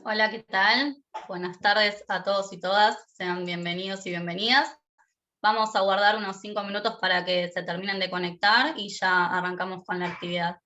Hola, ¿qué tal? Buenas tardes a todos y todas, sean bienvenidos y bienvenidas. Vamos a guardar unos 5 minutos para que se terminen de conectar y ya arrancamos con la actividad.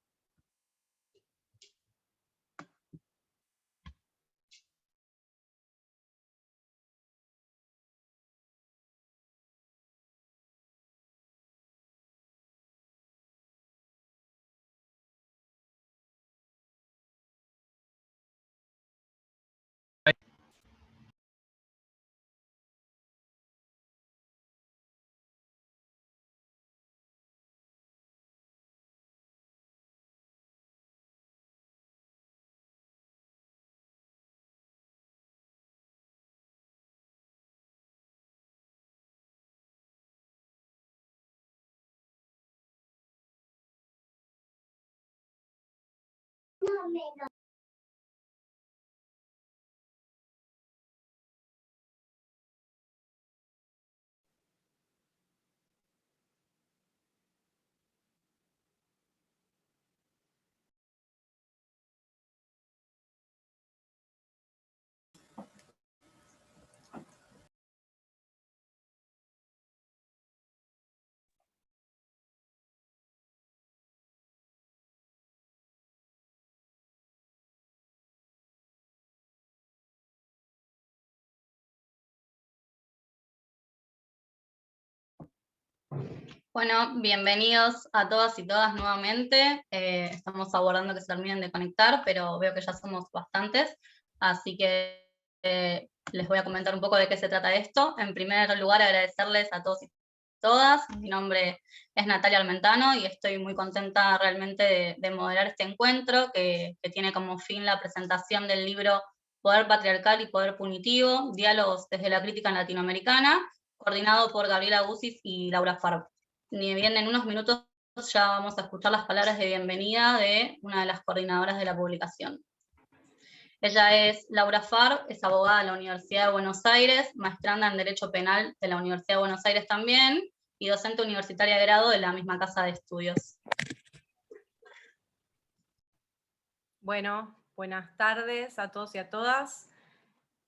Bueno, bienvenidos a todas y todas nuevamente. Estamos aguardando que se terminen de conectar, pero veo que ya somos bastantes, así que les voy a comentar un poco de qué se trata esto. En primer lugar, agradecerles a todos y todas. Mi nombre es Natalia Armentano y estoy muy contenta realmente de moderar este encuentro que tiene como fin la presentación del libro Poder Patriarcal y Poder Punitivo, Diálogos desde la Crítica Latinoamericana, coordinado por Gabriela Guzis y Laura Farb. Ni bien en unos minutos ya vamos a escuchar las palabras de bienvenida de una de las coordinadoras de la publicación. Ella es Laura Farb, es abogada de la Universidad de Buenos Aires, maestranda en Derecho Penal de la Universidad de Buenos Aires también, y docente universitaria de grado de la misma casa de estudios. Bueno, buenas tardes a todos y a todas.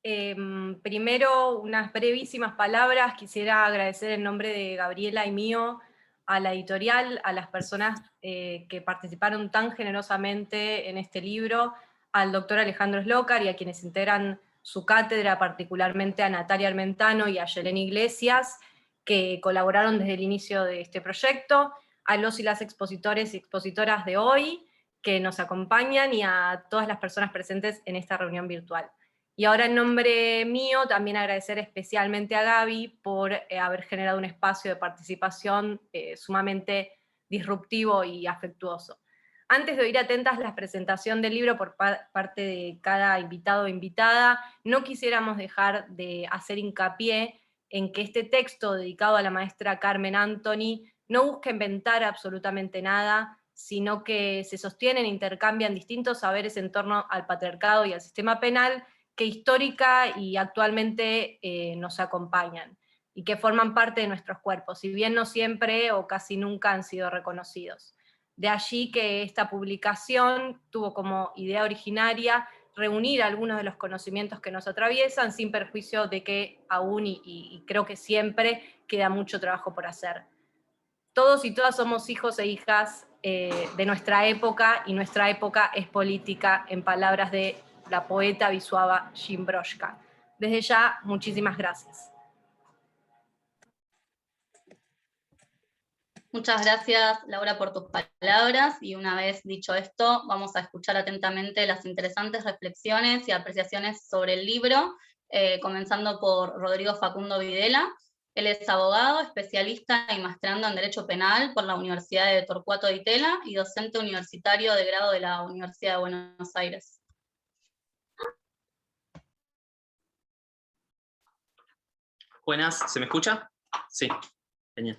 Primero, unas brevísimas palabras. Quisiera agradecer en nombre de Gabriela y mío a la editorial, a las personas que participaron tan generosamente en este libro, al doctor Alejandro Slokar y a quienes integran su cátedra, particularmente a Natalia Armentano y a Yelena Iglesias, que colaboraron desde el inicio de este proyecto, a los y las expositores y expositoras de hoy que nos acompañan y a todas las personas presentes en esta reunión virtual. Y ahora en nombre mío también agradecer especialmente a Gaby por haber generado un espacio de participación sumamente disruptivo y afectuoso. Antes de oír atentas la presentación del libro por parte de cada invitado o invitada, no quisiéramos dejar de hacer hincapié en que este texto dedicado a la maestra Carmen Anthony no busca inventar absolutamente nada, sino que se sostienen e intercambian distintos saberes en torno al patriarcado y al sistema penal que histórica y actualmente nos acompañan y que forman parte de nuestros cuerpos, si bien no siempre o casi nunca han sido reconocidos. De allí que esta publicación tuvo como idea originaria reunir algunos de los conocimientos que nos atraviesan, sin perjuicio de que aún y creo que siempre queda mucho trabajo por hacer. Todos y todas somos hijos e hijas de nuestra época, y nuestra época es política, en palabras de la poeta Wisława Szymborska. Desde ya, muchísimas gracias. Muchas gracias, Laura, por tus palabras, y una vez dicho esto, vamos a escuchar atentamente las interesantes reflexiones y apreciaciones sobre el libro, comenzando por Rodrigo Facundo Videla. Él es abogado, especialista y maestrando en Derecho Penal por la Universidad de Torcuato Di Tella y docente universitario de grado de la Universidad de Buenos Aires. Buenas, ¿se me escucha? Sí, genial.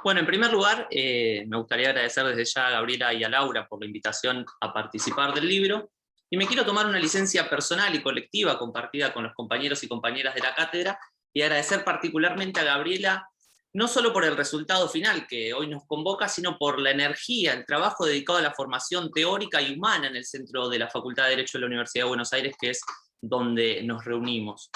Bueno, en primer lugar, me gustaría agradecer desde ya a Gabriela y a Laura por la invitación a participar del libro, y me quiero tomar una licencia personal y colectiva compartida con los compañeros y compañeras de la cátedra, y agradecer particularmente a Gabriela, no solo por el resultado final que hoy nos convoca, sino por la energía, el trabajo dedicado a la formación teórica y humana en el centro de la Facultad de Derecho de la Universidad de Buenos Aires, que es donde nos reunimos.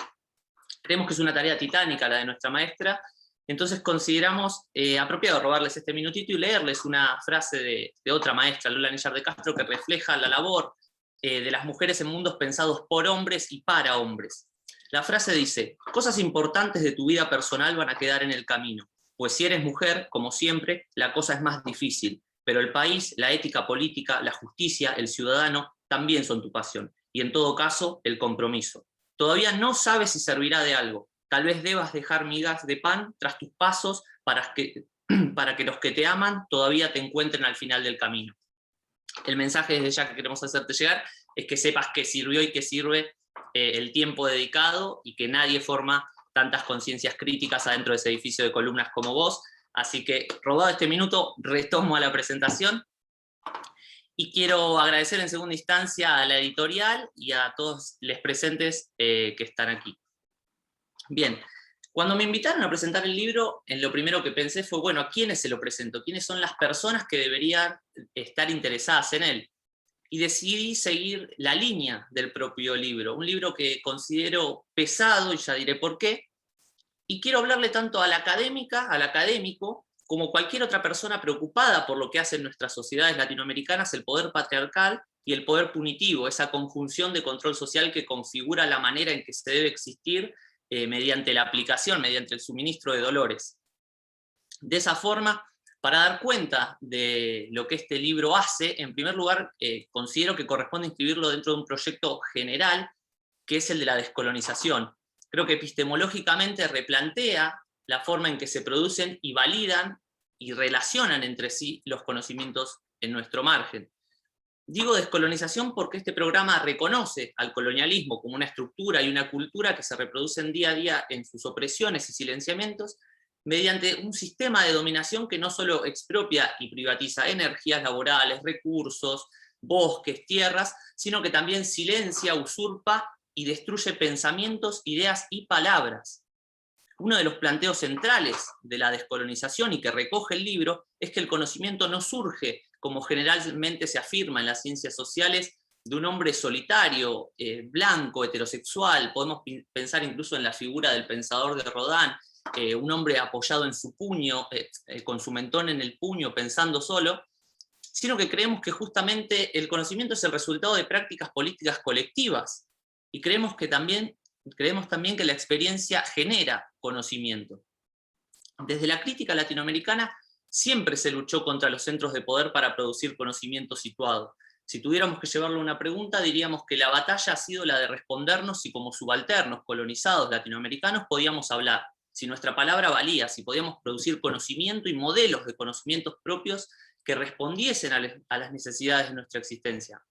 Creemos que es una tarea titánica la de nuestra maestra, entonces consideramos apropiado robarles este minutito y leerles una frase de otra maestra, Lola Nillar de Castro, que refleja la labor de las mujeres en mundos pensados por hombres y para hombres. La frase dice: cosas importantes de tu vida personal van a quedar en el camino, pues si eres mujer, como siempre, la cosa es más difícil, pero el país, la ética política, la justicia, el ciudadano, también son tu pasión, y en todo caso, el compromiso. Todavía no sabes si servirá de algo, tal vez debas dejar migas de pan tras tus pasos para que los que te aman todavía te encuentren al final del camino. El mensaje desde ya que queremos hacerte llegar es que sepas que sirvió y que sirve el tiempo dedicado, y que nadie forma tantas conciencias críticas adentro de ese edificio de columnas como vos. Así que, robado este minuto, retomo a la presentación, y quiero agradecer en segunda instancia a la editorial y a todos los presentes que están aquí. Bien, cuando me invitaron a presentar el libro, en lo primero que pensé fue, bueno, ¿a quiénes se lo presento? ¿Quiénes son las personas que deberían estar interesadas en él? Y decidí seguir la línea del propio libro, un libro que considero pesado, y ya diré por qué, y quiero hablarle tanto a la académica, al académico, como cualquier otra persona preocupada por lo que hacen nuestras sociedades latinoamericanas el poder patriarcal y el poder punitivo, esa conjunción de control social que configura la manera en que se debe existir mediante la aplicación, mediante el suministro de dolores. De esa forma, para dar cuenta de lo que este libro hace, en primer lugar, considero que corresponde inscribirlo dentro de un proyecto general, que es el de la descolonización. Creo que epistemológicamente replantea la forma en que se producen y validan y relacionan entre sí los conocimientos en nuestro margen. Digo descolonización porque este programa reconoce al colonialismo como una estructura y una cultura que se reproducen día a día en sus opresiones y silenciamientos, mediante un sistema de dominación que no solo expropia y privatiza energías laborales, recursos, bosques, tierras, sino que también silencia, usurpa y destruye pensamientos, ideas y palabras. Uno de los planteos centrales de la descolonización, y que recoge el libro, es que el conocimiento no surge, como generalmente se afirma en las ciencias sociales, de un hombre solitario, blanco, heterosexual. Podemos pensar incluso en la figura del pensador de Rodin, un hombre apoyado en su puño, con su mentón en el puño, pensando solo, sino que creemos que justamente el conocimiento es el resultado de prácticas políticas colectivas, y creemos también que la experiencia genera conocimiento. Desde la crítica latinoamericana siempre se luchó contra los centros de poder para producir conocimiento situado. Si tuviéramos que llevarle una pregunta, diríamos que la batalla ha sido la de respondernos si como subalternos colonizados latinoamericanos podíamos hablar, si nuestra palabra valía, si podíamos producir conocimiento y modelos de conocimientos propios que respondiesen a las necesidades de nuestra existencia.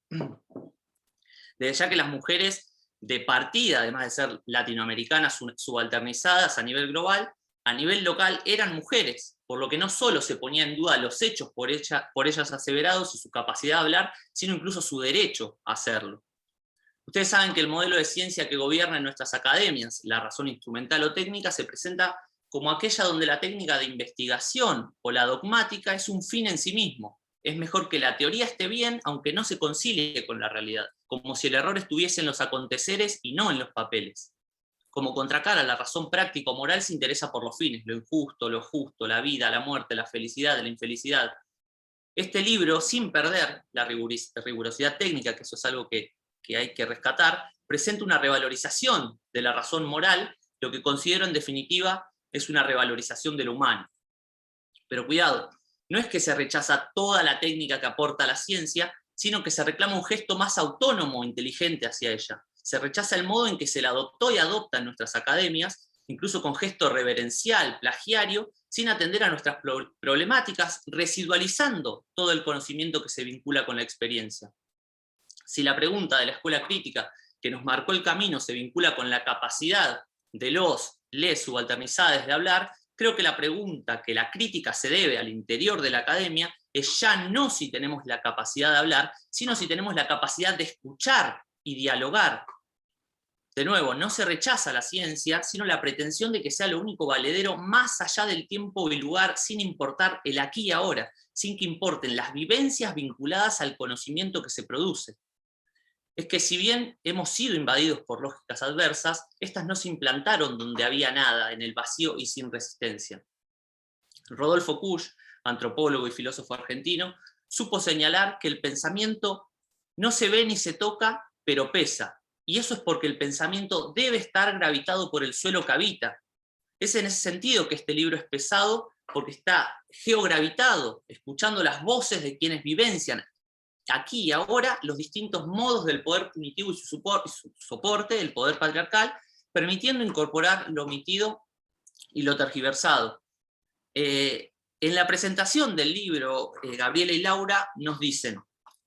Desde ya que las mujeres de partida, además de ser latinoamericanas subalternizadas a nivel global, a nivel local eran mujeres, por lo que no solo se ponía en duda los hechos por ellas aseverados y su capacidad de hablar, sino incluso su derecho a hacerlo. Ustedes saben que el modelo de ciencia que gobierna en nuestras academias, la razón instrumental o técnica, se presenta como aquella donde la técnica de investigación o la dogmática es un fin en sí mismo. Es mejor que la teoría esté bien, aunque no se concilie con la realidad, como si el error estuviese en los aconteceres y no en los papeles. Como contracara, la razón práctica o moral se interesa por los fines, lo injusto, lo justo, la vida, la muerte, la felicidad, la infelicidad. Este libro, sin perder la rigurosidad técnica, que eso es algo que hay que rescatar, presenta una revalorización de la razón moral, lo que considero en definitiva es una revalorización de lo humano. Pero cuidado, no es que se rechaza toda la técnica que aporta la ciencia, sino que se reclama un gesto más autónomo e inteligente hacia ella. Se rechaza el modo en que se la adoptó y adopta en nuestras academias, incluso con gesto reverencial, plagiario, sin atender a nuestras problemáticas, residualizando todo el conocimiento que se vincula con la experiencia. Si la pregunta de la escuela crítica que nos marcó el camino se vincula con la capacidad de les subalternizadas de hablar, creo que la pregunta que la crítica se debe al interior de la academia es ya no si tenemos la capacidad de hablar, sino si tenemos la capacidad de escuchar y dialogar. De nuevo, no se rechaza la ciencia, sino la pretensión de que sea lo único valedero más allá del tiempo y lugar, sin importar el aquí y ahora, sin que importen las vivencias vinculadas al conocimiento que se produce. es que si bien hemos sido invadidos por lógicas adversas, estas no se implantaron donde había nada, en el vacío y sin resistencia. Rodolfo Kusch, antropólogo y filósofo argentino, supo señalar que el pensamiento no se ve ni se toca, pero pesa. Y eso es porque el pensamiento debe estar gravitado por el suelo que habita. Es en ese sentido que este libro es pesado, porque está geogravitado, escuchando las voces de quienes vivencian aquí y ahora los distintos modos del poder punitivo y su soporte, el poder patriarcal, permitiendo incorporar lo omitido y lo tergiversado. En la presentación del libro, Gabriela y Laura nos dicen: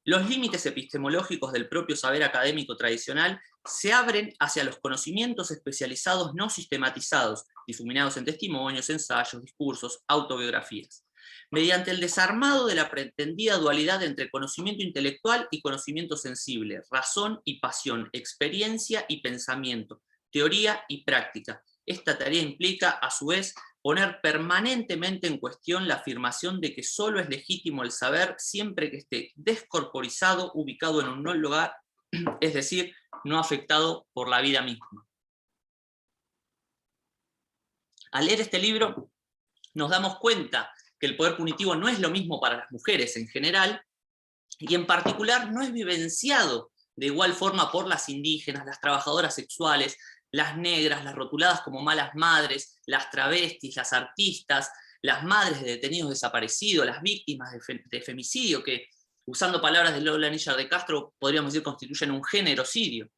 los límites epistemológicos del propio saber académico tradicional se abren hacia los conocimientos especializados no sistematizados, difuminados en testimonios, ensayos, discursos, autobiografías, mediante el desarmado de la pretendida dualidad entre conocimiento intelectual y conocimiento sensible, razón y pasión, experiencia y pensamiento, teoría y práctica. Esta tarea implica, a su vez, poner permanentemente en cuestión la afirmación de que solo es legítimo el saber siempre que esté descorporizado, ubicado en un no lugar, es decir, no afectado por la vida misma. Al leer este libro nos damos cuenta que el poder punitivo no es lo mismo para las mujeres en general, y en particular no es vivenciado de igual forma por las indígenas, las trabajadoras sexuales, las negras, las rotuladas como malas madres, las travestis, las artistas, las madres de detenidos desaparecidos, las víctimas de femicidio, que, usando palabras de Lola Níjar de Castro, podríamos decir constituyen un genocidio.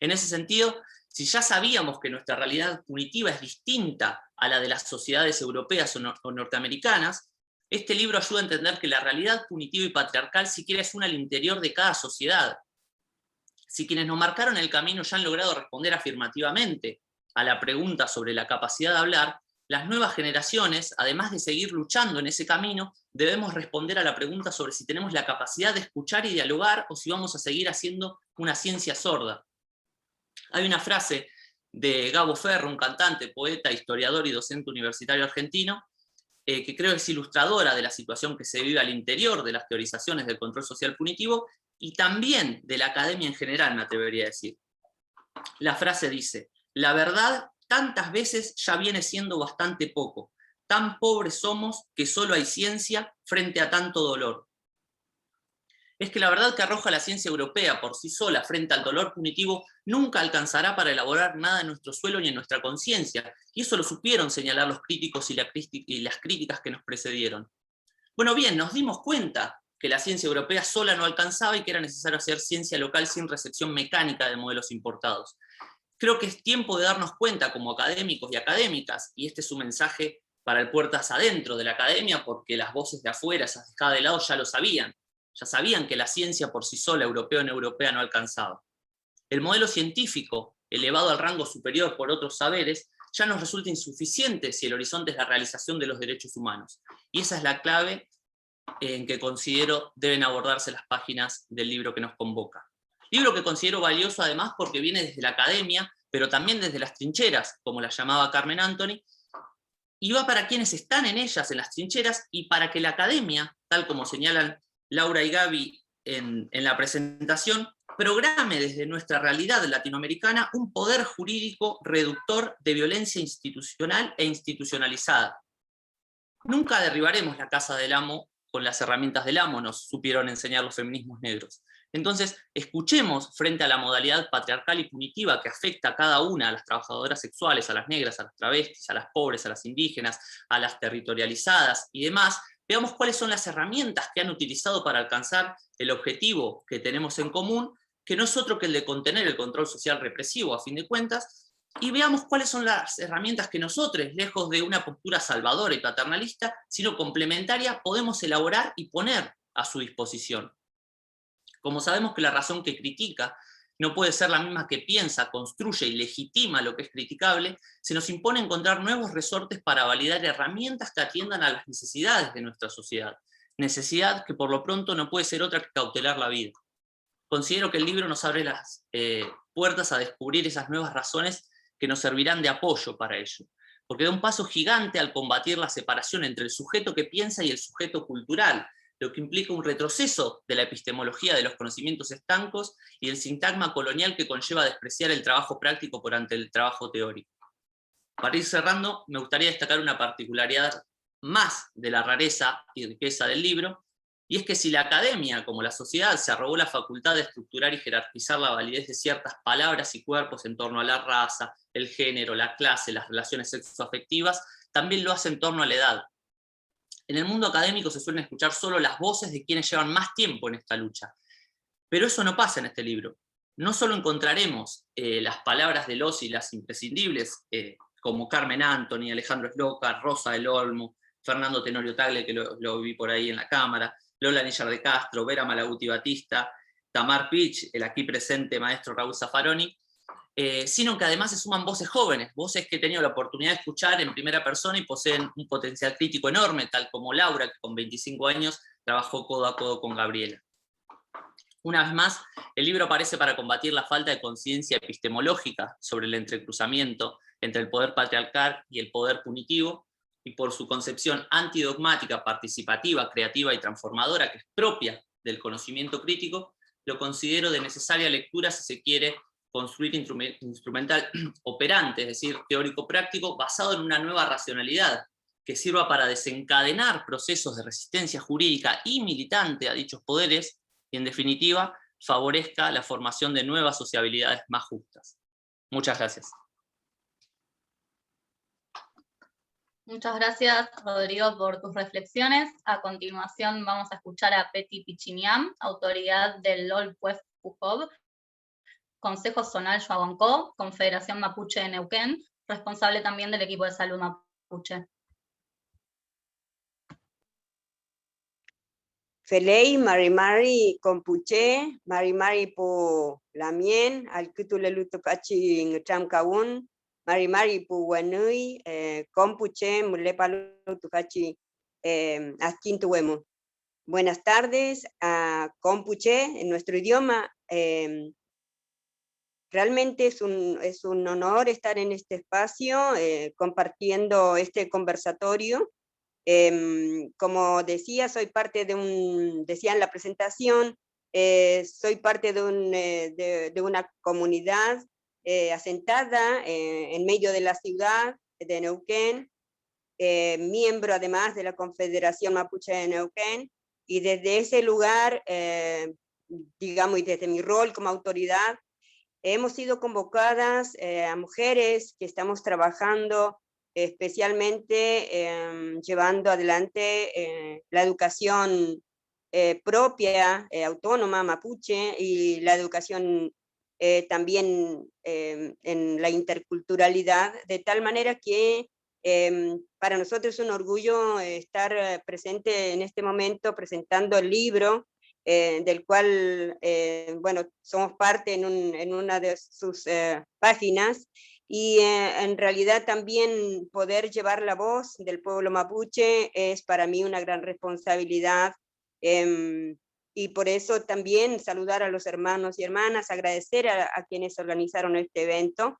En ese sentido, si ya sabíamos que nuestra realidad punitiva es distinta a la de las sociedades europeas o norteamericanas, este libro ayuda a entender que la realidad punitiva y patriarcal siquiera es una al interior de cada sociedad. Si quienes nos marcaron el camino ya han logrado responder afirmativamente a la pregunta sobre la capacidad de hablar, las nuevas generaciones, además de seguir luchando en ese camino, debemos responder a la pregunta sobre si tenemos la capacidad de escuchar y dialogar o si vamos a seguir haciendo una ciencia sorda. Hay una frase de Gabo Ferro, un cantante, poeta, historiador y docente universitario argentino, que creo es ilustradora de la situación que se vive al interior de las teorizaciones del control social punitivo y también de la academia en general, me atrevería a decir. La frase dice: la verdad tantas veces ya viene siendo bastante poco, tan pobres somos que solo hay ciencia frente a tanto dolor. Es que la verdad que arroja la ciencia europea por sí sola frente al dolor punitivo nunca alcanzará para elaborar nada en nuestro suelo ni en nuestra conciencia, y eso lo supieron señalar los críticos y las críticas que nos precedieron. Bueno, bien, nos dimos cuenta que la ciencia europea sola no alcanzaba y que era necesario hacer ciencia local sin recepción mecánica de modelos importados. Creo que es tiempo de darnos cuenta como académicos y académicas, y este es un mensaje para el puertas adentro de la academia, porque las voces de afuera, esas dejadas de lado, ya lo sabían. Ya sabían que la ciencia por sí sola, europea o no europea, no alcanzaba. El modelo científico, elevado al rango superior por otros saberes, ya nos resulta insuficiente si el horizonte es la realización de los derechos humanos. Y esa es la clave en que considero deben abordarse las páginas del libro que nos convoca. Libro que considero valioso además porque viene desde la academia, pero también desde las trincheras, como la llamaba Carmen Anthony, y va para quienes están en ellas, en las trincheras, y para que la academia, tal como señalan Laura y Gaby en la presentación, programe desde nuestra realidad latinoamericana un poder jurídico reductor de violencia institucional e institucionalizada. Nunca derribaremos la casa del amo con las herramientas del amo, nos supieron enseñar los feminismos negros. Entonces, escuchemos frente a la modalidad patriarcal y punitiva que afecta a cada una, a las trabajadoras sexuales, a las negras, a las travestis, a las pobres, a las indígenas, a las territorializadas y demás. Veamos cuáles son las herramientas que han utilizado para alcanzar el objetivo que tenemos en común, que no es otro que el de contener el control social represivo, a fin de cuentas, y veamos cuáles son las herramientas que nosotros, lejos de una postura salvadora y paternalista, sino complementaria, podemos elaborar y poner a su disposición. Como sabemos que la razón que critica no puede ser la misma que piensa, construye y legitima lo que es criticable, se nos impone encontrar nuevos resortes para validar herramientas que atiendan a las necesidades de nuestra sociedad. Necesidad que por lo pronto no puede ser otra que cautelar la vida. Considero que el libro nos abre las puertas a descubrir esas nuevas razones que nos servirán de apoyo para ello, porque da un paso gigante al combatir la separación entre el sujeto que piensa y el sujeto cultural, lo que implica un retroceso de la epistemología de los conocimientos estancos y el sintagma colonial que conlleva despreciar el trabajo práctico por ante el trabajo teórico. Para ir cerrando, me gustaría destacar una particularidad más de la rareza y riqueza del libro, y es que si la academia, como la sociedad, se arrogó la facultad de estructurar y jerarquizar la validez de ciertas palabras y cuerpos en torno a la raza, el género, la clase, las relaciones sexoafectivas, también lo hace en torno a la edad. En el mundo académico se suelen escuchar solo las voces de quienes llevan más tiempo en esta lucha. Pero eso no pasa en este libro. No solo encontraremos las palabras de los y las imprescindibles, como Carmen Anthony, Alejandro Slocar, Rosa del Olmo, Fernando Tenorio Tagle, que lo vi por ahí en la cámara, Lola Nillar de Castro, Vera Malaguti Batista, Tamar Pich, el aquí presente maestro Raúl Zaffaroni, sino que además se suman voces jóvenes, voces que he tenido la oportunidad de escuchar en primera persona y poseen un potencial crítico enorme, tal como Laura, que con 25 años trabajó codo a codo con Gabriela. Una vez más, el libro aparece para combatir la falta de conciencia epistemológica sobre el entrecruzamiento entre el poder patriarcal y el poder punitivo, y por su concepción antidogmática, participativa, creativa y transformadora, que es propia del conocimiento crítico, lo considero de necesaria lectura si se quiere construir instrumental operante, es decir, teórico-práctico, basado en una nueva racionalidad, que sirva para desencadenar procesos de resistencia jurídica y militante a dichos poderes, y en definitiva, favorezca la formación de nuevas sociabilidades más justas. Muchas gracias. Muchas gracias, Rodrigo, por tus reflexiones. A continuación vamos a escuchar a Peti Pichiniam, autoridad del LOL Puef Pujov, Consejo Zonal Yaguancó, Confederación Mapuche de Neuquén, responsable también del equipo de salud mapuche. Felei, Mari Compuche, Mari Pu Lamien, Alcutule Lutocachi en Chamcaún, Mari Pu Wanui, Compuche, Mulepalo Tucachi, Asquintuemo. Buenas tardes a Compuche, en nuestro idioma. Realmente es un honor estar en este espacio, compartiendo este conversatorio. Como decía, soy parte de decía en la presentación, soy parte de una comunidad asentada en medio de la ciudad de Neuquén, miembro además de la Confederación Mapuche de Neuquén, y desde ese lugar, digamos, y desde mi rol como autoridad, hemos sido convocadas a mujeres que estamos trabajando especialmente llevando adelante la educación propia, autónoma, mapuche, y la educación también en la interculturalidad, de tal manera que para nosotros es un orgullo estar presente en este momento presentando el libro, del cual, bueno, somos parte en una de sus páginas, y en realidad también poder llevar la voz del pueblo mapuche es para mí una gran responsabilidad, y por eso también saludar a los hermanos y hermanas, agradecer a quienes organizaron este evento,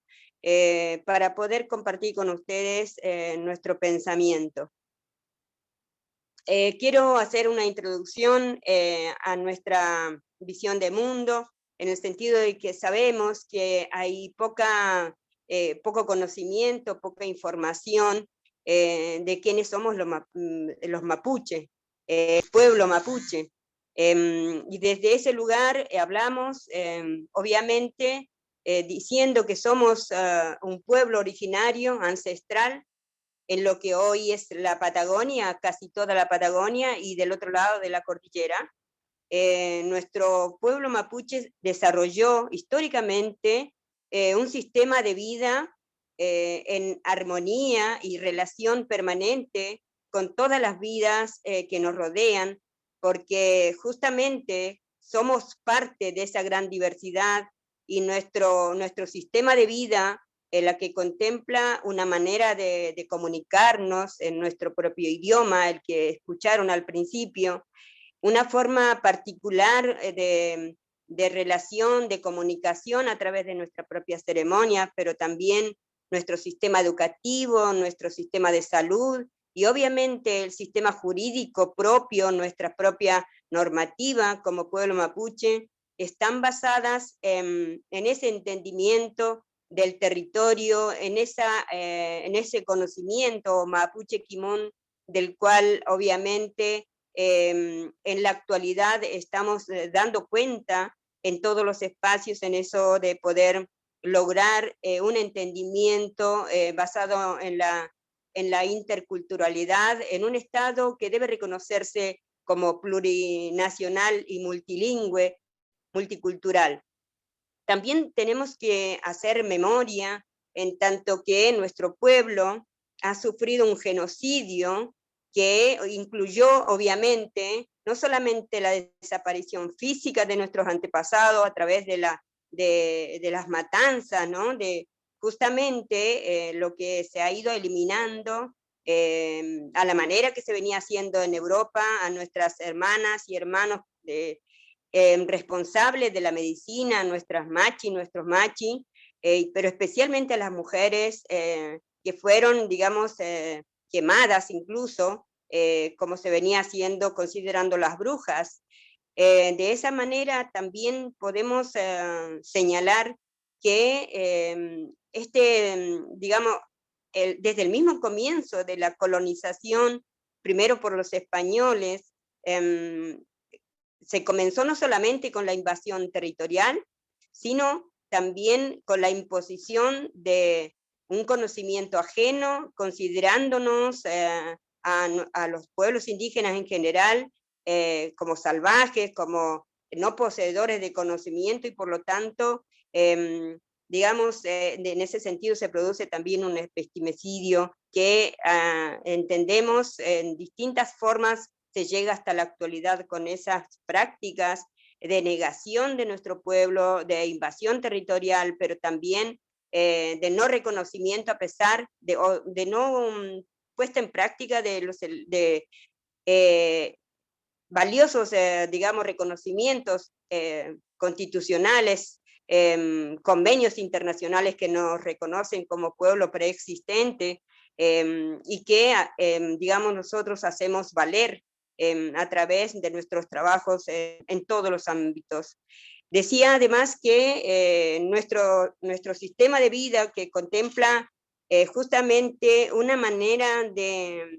para poder compartir con ustedes nuestro pensamiento. Quiero hacer una introducción a nuestra visión de mundo, en el sentido de que sabemos que hay poco conocimiento, poca información de quiénes somos los mapuche, el pueblo mapuche. Y desde ese lugar hablamos, obviamente, diciendo que somos un pueblo originario, ancestral, en lo que hoy es la Patagonia, casi toda la Patagonia, y del otro lado de la cordillera. Nuestro pueblo mapuche desarrolló históricamente un sistema de vida en armonía y relación permanente con todas las vidas que nos rodean, porque justamente somos parte de esa gran diversidad, y nuestro sistema de vida, la que contempla una manera de comunicarnos en nuestro propio idioma, el que escucharon al principio, una forma particular de relación, de comunicación a través de nuestra propia ceremonia, pero también nuestro sistema educativo, nuestro sistema de salud, y obviamente el sistema jurídico propio, nuestra propia normativa como pueblo mapuche, están basadas en ese entendimiento del territorio, en ese conocimiento mapuche quimón, del cual obviamente en la actualidad estamos dando cuenta en todos los espacios, en eso de poder lograr un entendimiento basado en la interculturalidad, en un Estado que debe reconocerse como plurinacional y multilingüe, multicultural. También tenemos que hacer memoria en tanto que nuestro pueblo ha sufrido un genocidio que incluyó, obviamente, no solamente la desaparición física de nuestros antepasados a través de las matanzas, ¿no? De justamente lo que se ha ido eliminando a la manera que se venía haciendo en Europa, a nuestras hermanas y hermanos responsables de la medicina, nuestras machi, nuestros machi, pero especialmente a las mujeres que fueron, digamos, quemadas incluso, como se venía haciendo considerando las brujas. De esa manera también podemos señalar que digamos, desde el mismo comienzo de la colonización, primero por los españoles, se comenzó no solamente con la invasión territorial, sino también con la imposición de un conocimiento ajeno, considerándonos a los pueblos indígenas en general como salvajes, como no poseedores de conocimiento, y por lo tanto, digamos, en ese sentido se produce también un pestimicidio que entendemos en distintas formas, se llega hasta la actualidad con esas prácticas de negación de nuestro pueblo, de invasión territorial, pero también de no reconocimiento a pesar de no puesta en práctica de valiosos, digamos, reconocimientos constitucionales, convenios internacionales que nos reconocen como pueblo preexistente y que, digamos, nosotros hacemos valer a través de nuestros trabajos en todos los ámbitos. Decía además que nuestro sistema de vida que contempla justamente una manera de,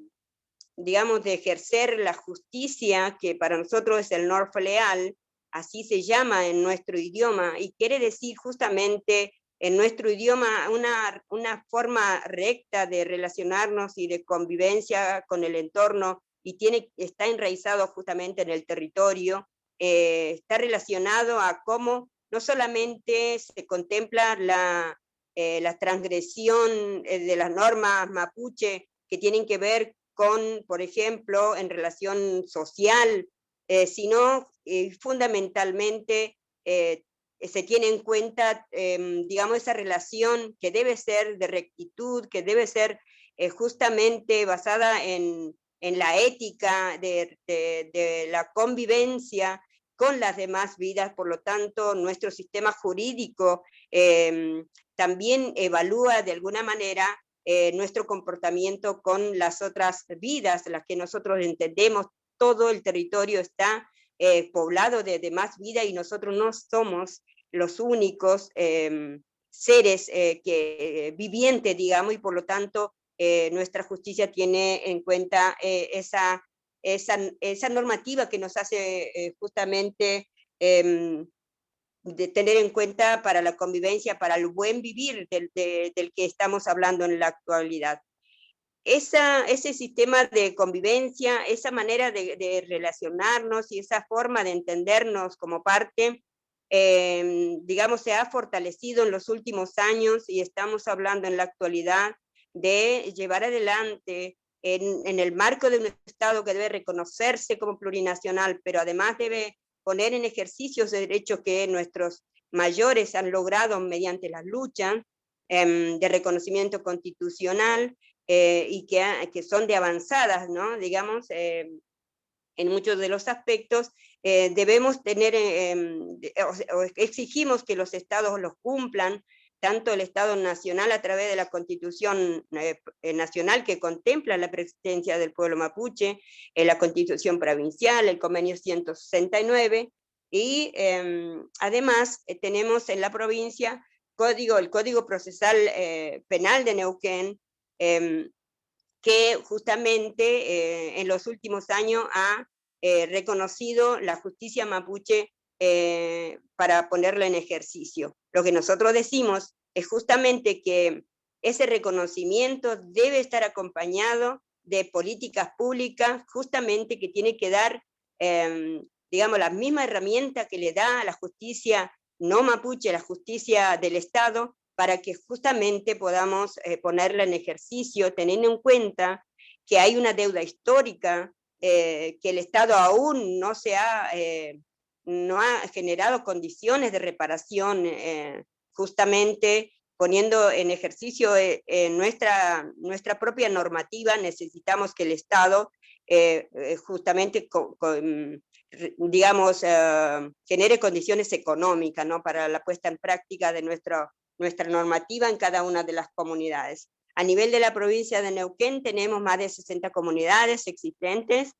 digamos, de ejercer la justicia, que para nosotros es el Norfleal, así se llama en nuestro idioma, y quiere decir justamente en nuestro idioma una forma recta de relacionarnos y de convivencia con el entorno, y está enraizado justamente en el territorio, está relacionado a cómo no solamente se contempla la transgresión de las normas mapuche que tienen que ver con, por ejemplo, en relación social, sino fundamentalmente se tiene en cuenta, digamos, esa relación que debe ser de rectitud, que debe ser justamente basada en la ética de la convivencia con las demás vidas. Por lo tanto, nuestro sistema jurídico también evalúa de alguna manera nuestro comportamiento con las otras vidas, las que nosotros entendemos. Todo el territorio está poblado de demás vida y nosotros no somos los únicos seres vivientes, digamos, y por lo tanto nuestra justicia tiene en cuenta esa normativa que nos hace justamente de tener en cuenta para la convivencia, para el buen vivir del que estamos hablando en la actualidad. Ese sistema de convivencia, esa manera de relacionarnos y esa forma de entendernos como parte, digamos, se ha fortalecido en los últimos años, y estamos hablando en la actualidad de llevar adelante en el marco de un Estado que debe reconocerse como plurinacional, pero además debe poner en ejercicio de derechos que nuestros mayores han logrado mediante la lucha de reconocimiento constitucional, y que son de avanzadas, ¿no? Digamos, en muchos de los aspectos, debemos tener, o exigimos que los estados los cumplan. tanto el Estado Nacional a través de la Constitución Nacional que contempla la presencia del pueblo mapuche, la Constitución Provincial, el Convenio 169, y además tenemos en la provincia el Código Procesal Penal de Neuquén, que justamente en los últimos años ha reconocido la justicia mapuche para ponerla en ejercicio. Lo que nosotros decimos es justamente que ese reconocimiento debe estar acompañado de políticas públicas, justamente que tiene que dar, digamos, la misma herramienta que le da a la justicia no mapuche, la justicia del Estado, para que justamente podamos ponerla en ejercicio, teniendo en cuenta que hay una deuda histórica, que el Estado aún no ha generado condiciones de reparación, justamente poniendo en ejercicio nuestra propia normativa. Necesitamos que el Estado justamente digamos, genere condiciones económicas, ¿no?, para la puesta en práctica de nuestra normativa en cada una de las comunidades. A nivel de la provincia de Neuquén tenemos más de 60 comunidades existentes,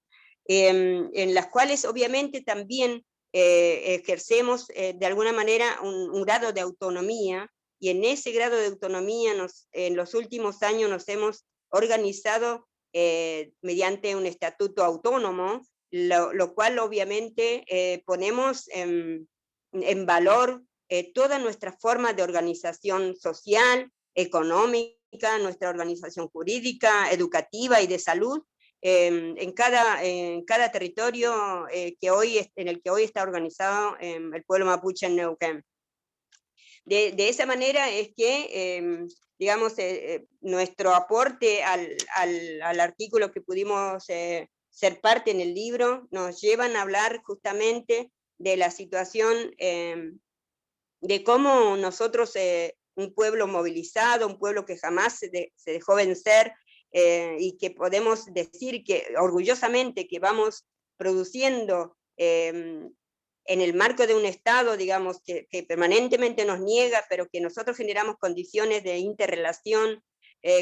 en las cuales obviamente también ejercemos de alguna manera un grado de autonomía, y en ese grado de autonomía en los últimos años nos hemos organizado mediante un estatuto autónomo, lo cual obviamente ponemos en valor toda nuestra forma de organización social, económica, nuestra organización jurídica, educativa y de salud, en cada territorio en el que hoy está organizado el pueblo mapuche en Neuquén. De esa manera es que, digamos, nuestro aporte al artículo que pudimos ser parte en el libro, nos llevan a hablar justamente de la situación de cómo nosotros, un pueblo movilizado, un pueblo que jamás se dejó vencer, y que podemos decir que orgullosamente que vamos produciendo en el marco de un Estado, digamos, que permanentemente nos niega, pero que nosotros generamos condiciones de interrelación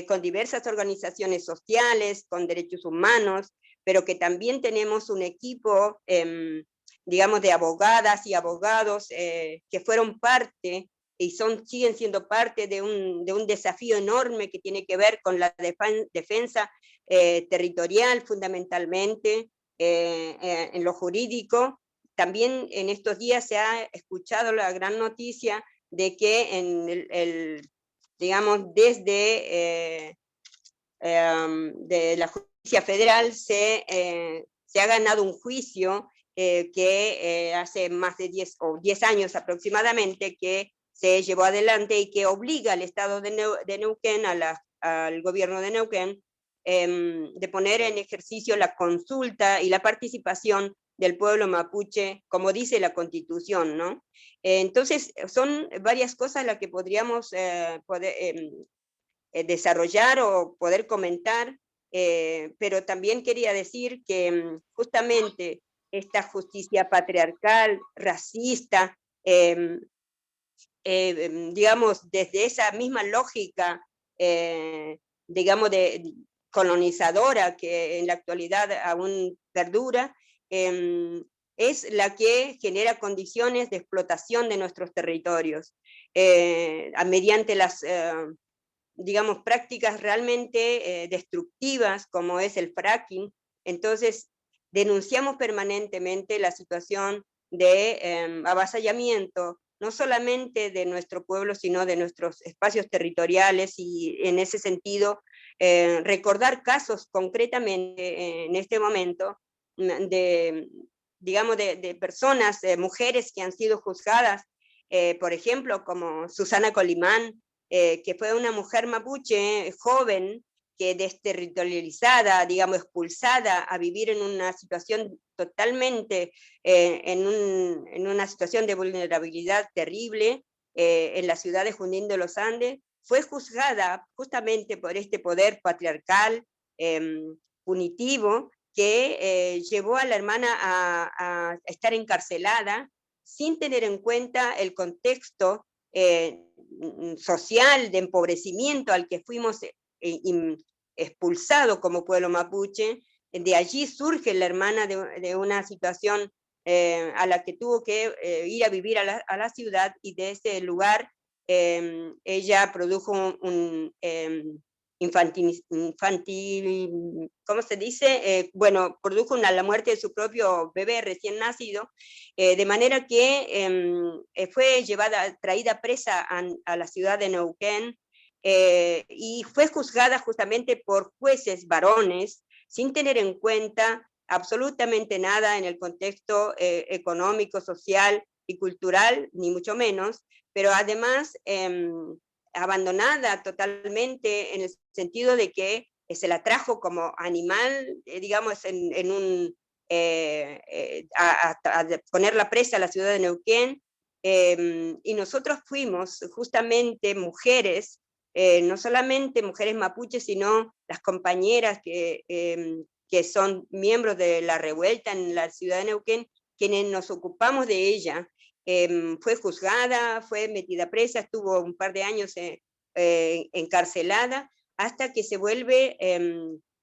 con diversas organizaciones sociales, con derechos humanos, pero que también tenemos un equipo, digamos, de abogadas y abogados que fueron parte y siguen siendo parte de un desafío enorme que tiene que ver con la defensa territorial, fundamentalmente en lo jurídico. También en estos días se ha escuchado la gran noticia de que digamos, desde de la justicia federal se ha ganado un juicio que hace más de 10 años aproximadamente que se llevó adelante y que obliga al Estado de Neuquén, al gobierno de Neuquén, de poner en ejercicio la consulta y la participación del pueblo mapuche, como dice la Constitución, ¿no? Entonces, son varias cosas las que podríamos desarrollar o poder comentar, pero también quería decir que justamente esta justicia patriarcal, racista, digamos, desde esa misma lógica, digamos, de colonizadora que en la actualidad aún perdura, es la que genera condiciones de explotación de nuestros territorios, mediante las, digamos, prácticas realmente destructivas, como es el fracking. Entonces, denunciamos permanentemente la situación de avasallamiento, no solamente de nuestro pueblo, sino de nuestros espacios territoriales, y en ese sentido, recordar casos concretamente en este momento, digamos, de personas, mujeres que han sido juzgadas, por ejemplo, como Susana Colimán, que fue una mujer mapuche joven, que desterritorializada, digamos, expulsada a vivir en una situación totalmente, en una situación de vulnerabilidad terrible, en la ciudad de Junín de los Andes, fue juzgada justamente por este poder patriarcal, punitivo, que llevó a la hermana a estar encarcelada sin tener en cuenta el contexto social, de empobrecimiento al que fuimos expulsados como pueblo mapuche. De allí surge la hermana de una situación a la que tuvo que ir a vivir a la ciudad, y de ese lugar ella produjo un ¿cómo se dice? Bueno, produjo la muerte de su propio bebé recién nacido, de manera que fue traída presa a la ciudad de Neuquén, y fue juzgada justamente por jueces varones, sin tener en cuenta absolutamente nada en el contexto económico, social y cultural, ni mucho menos, pero además abandonada totalmente en el sentido de que se la trajo como animal, digamos, a ponerla presa a la ciudad de Neuquén, y nosotros fuimos justamente mujeres, no solamente mujeres mapuches, sino las compañeras que son miembros de la revuelta en la ciudad de Neuquén, quienes nos ocupamos de ella. Fue juzgada, fue metida presa, estuvo un par de años encarcelada, hasta que se vuelve,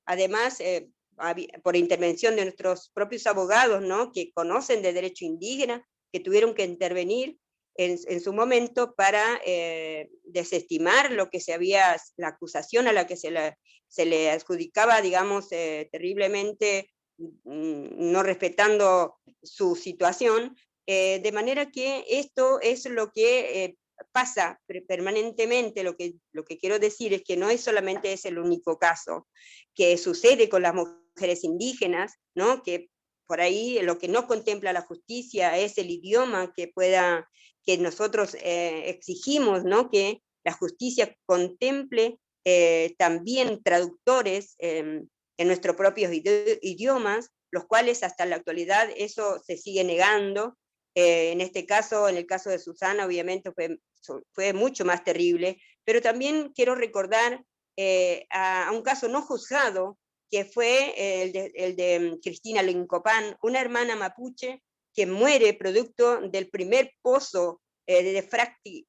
además, por intervención de nuestros propios abogados, ¿no?, que conocen de derecho indígena, que tuvieron que intervenir en su momento para desestimar lo que la acusación a la que se le adjudicaba, digamos, terriblemente, no respetando su situación, de manera que esto es lo que pasa permanentemente. Lo que quiero decir es que no es solamente el único caso que sucede con las mujeres indígenas, ¿no?, que por ahí lo que no contempla la justicia es el idioma que nosotros exigimos, ¿no?, que la justicia contemple también traductores en nuestros propios idiomas, los cuales hasta la actualidad eso se sigue negando. En este caso, en el caso de Susana, obviamente fue mucho más terrible, pero también quiero recordar a un caso no juzgado, que fue el de Cristina Lincopán, una hermana mapuche que muere producto del primer pozo de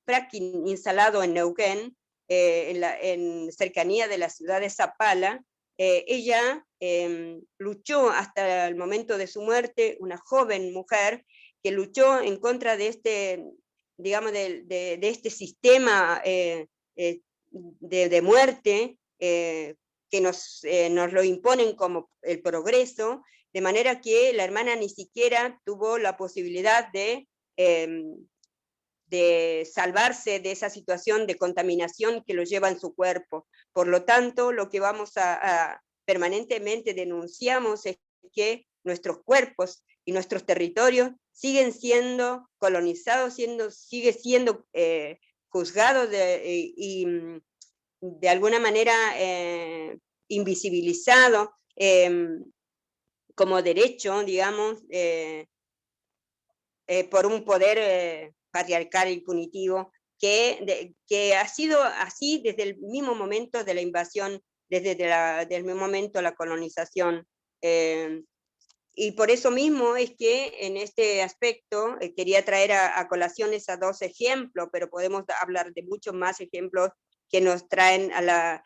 fracking instalado en Neuquén, en cercanía de la ciudad de Zapala. Ella luchó hasta el momento de su muerte, una joven mujer que luchó en contra de este, digamos, de este sistema de muerte que nos lo imponen como el progreso, de manera que la hermana ni siquiera tuvo la posibilidad de salvarse de esa situación de contaminación que lo lleva en su cuerpo. Por lo tanto, lo que vamos permanentemente denunciamos es que nuestros cuerpos y nuestros territorios siguen siendo colonizados, sigue siendo juzgados y de alguna manera invisibilizado como derecho, digamos, por un poder patriarcal y punitivo que ha sido así desde el mismo momento de la invasión, desde el mismo momento de la colonización. Y por eso mismo es que en este aspecto quería traer a colación esos dos ejemplos, pero podemos hablar de muchos más ejemplos que nos traen a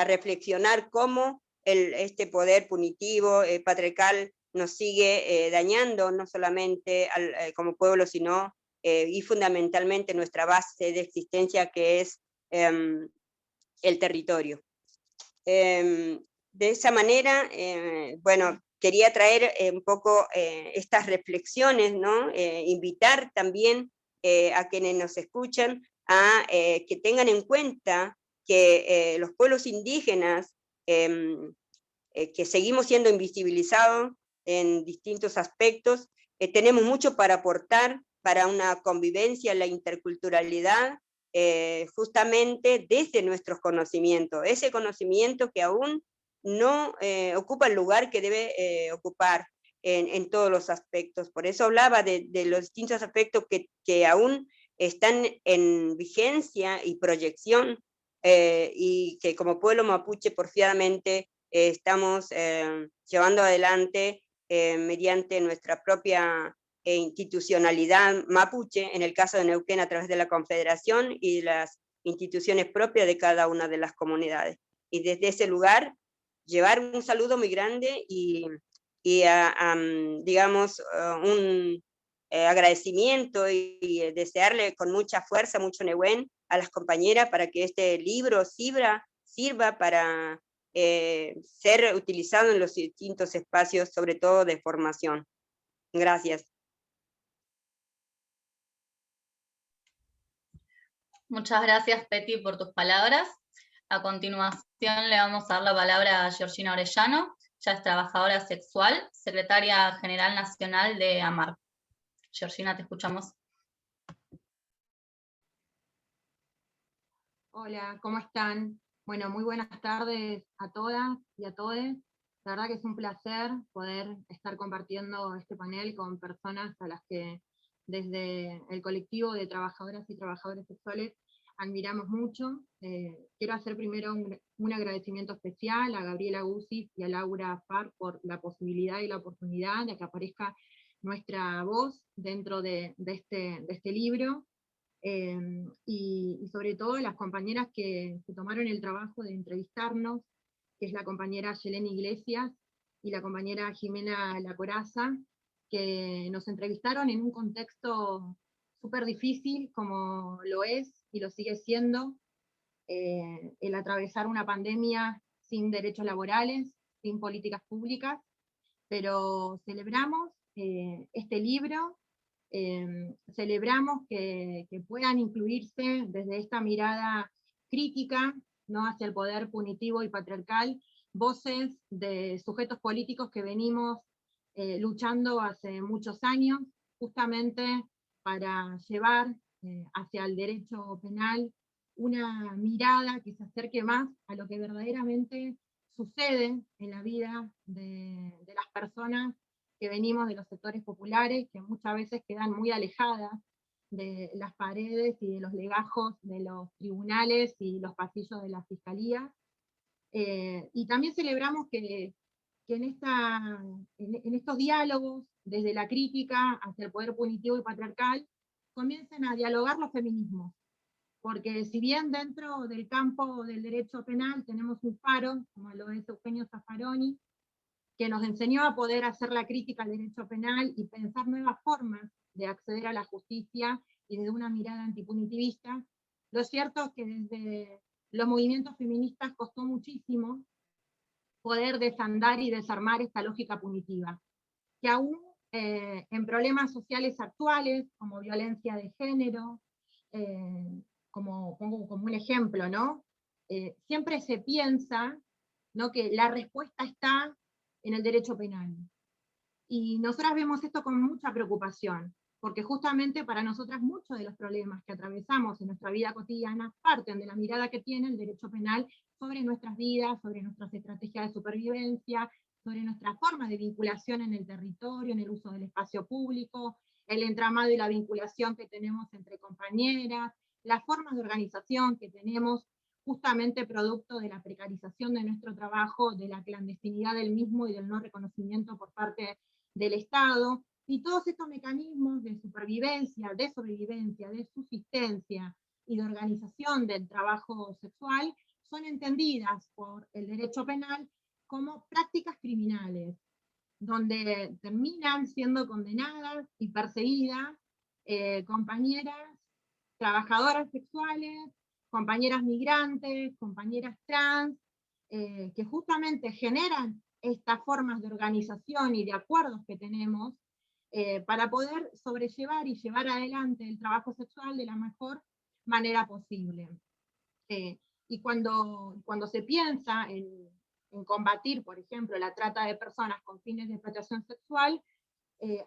reflexionar cómo este poder punitivo, patriarcal, nos sigue dañando, no solamente como pueblo, sino y fundamentalmente nuestra base de existencia, que es el territorio. De esa manera, bueno, quería traer un poco estas reflexiones, ¿no? Invitar también a quienes nos escuchan a que tengan en cuenta que los pueblos indígenas, que seguimos siendo invisibilizados en distintos aspectos, tenemos mucho para aportar para una convivencia en la interculturalidad, justamente desde nuestros conocimientos, ese conocimiento que aún no ocupa el lugar que debe ocupar en todos los aspectos. Por eso hablaba de los distintos aspectos que aún están en vigencia y proyección, y que como pueblo mapuche porfiadamente estamos llevando adelante mediante nuestra propia institucionalidad mapuche, en el caso de Neuquén a través de la Confederación y las instituciones propias de cada una de las comunidades. Y desde ese lugar llevar un saludo muy grande y digamos, un agradecimiento y desearle con mucha fuerza, mucho Nehuen a las compañeras para que este libro sirva para ser utilizado en los distintos espacios, sobre todo de formación. Gracias. Muchas gracias, Peti, por tus palabras. A continuación le vamos a dar la palabra a Georgina Orellano, ya es trabajadora sexual, secretaria general nacional de AMAR. Georgina, te escuchamos. Hola, ¿cómo están? Bueno, muy buenas tardes a todas y a todos. La verdad que es un placer poder estar compartiendo este panel con personas a las que desde el colectivo de trabajadoras y trabajadores sexuales admiramos mucho. Quiero hacer primero un agradecimiento especial a Gabriela Guzzi y a Laura Farr por la posibilidad y la oportunidad de que aparezca nuestra voz dentro de este libro. Y sobre todo las compañeras que tomaron el trabajo de entrevistarnos, que es la compañera Yelena Iglesias y la compañera Jimena La Coraza, que nos entrevistaron en un contexto súper difícil, como lo es y lo sigue siendo, el atravesar una pandemia sin derechos laborales, sin políticas públicas, pero celebramos este libro. Celebramos que puedan incluirse desde esta mirada crítica, ¿no?, hacia el poder punitivo y patriarcal, voces de sujetos políticos que venimos luchando hace muchos años, justamente para llevar hacia el derecho penal una mirada que se acerque más a lo que verdaderamente sucede en la vida de las personas que venimos de los sectores populares, que muchas veces quedan muy alejadas de las paredes y de los legajos de los tribunales y los pasillos de la fiscalía. Y también celebramos que en estos diálogos, desde la crítica hacia el poder punitivo y patriarcal, comiencen a dialogar los feminismos. Porque si bien dentro del campo del derecho penal tenemos un faro, como lo es Eugenio Zaffaroni, que nos enseñó a poder hacer la crítica al derecho penal y pensar nuevas formas de acceder a la justicia y desde una mirada antipunitivista, lo cierto es que desde los movimientos feministas costó muchísimo poder desandar y desarmar esta lógica punitiva, que aún en problemas sociales actuales, como violencia de género, como un ejemplo, ¿no? Siempre se piensa, ¿no?, que la respuesta está en el derecho penal. Y nosotras vemos esto con mucha preocupación, porque justamente para nosotras muchos de los problemas que atravesamos en nuestra vida cotidiana parten de la mirada que tiene el derecho penal sobre nuestras vidas, sobre nuestras estrategias de supervivencia, sobre nuestra forma de vinculación en el territorio, en el uso del espacio público, el entramado y la vinculación que tenemos entre compañeras, las formas de organización que tenemos justamente producto de la precarización de nuestro trabajo, de la clandestinidad del mismo y del no reconocimiento por parte del Estado, y todos estos mecanismos de supervivencia, de sobrevivencia, de subsistencia y de organización del trabajo sexual son entendidas por el derecho penal como prácticas criminales, donde terminan siendo condenadas y perseguidas compañeras trabajadoras sexuales, compañeras migrantes, compañeras trans, que justamente generan estas formas de organización y de acuerdos que tenemos para poder sobrellevar y llevar adelante el trabajo sexual de la mejor manera posible. Y cuando se piensa en combatir, por ejemplo, la trata de personas con fines de explotación sexual,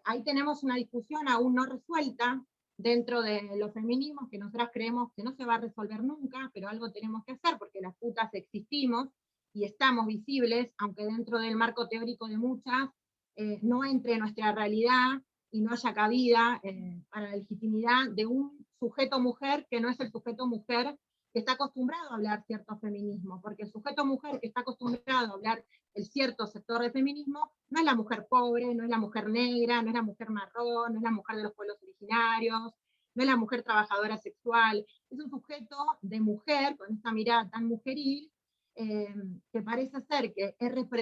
ahí tenemos una discusión aún no resuelta dentro de los feminismos, que nosotras creemos que no se va a resolver nunca, pero algo tenemos que hacer, porque las putas existimos y estamos visibles, aunque dentro del marco teórico de muchas no entre nuestra realidad y no haya cabida para la legitimidad de un sujeto mujer que no es el sujeto mujer que está acostumbrado a hablar ciertos feminismos, porque el sujeto mujer que está acostumbrado a hablar el cierto sector del feminismo, no es la mujer pobre, no es la mujer negra, no es la mujer marrón, no es la mujer de los pueblos originarios, no es la mujer trabajadora sexual, es un sujeto de mujer, con esta mirada tan mujeril, que parece ser que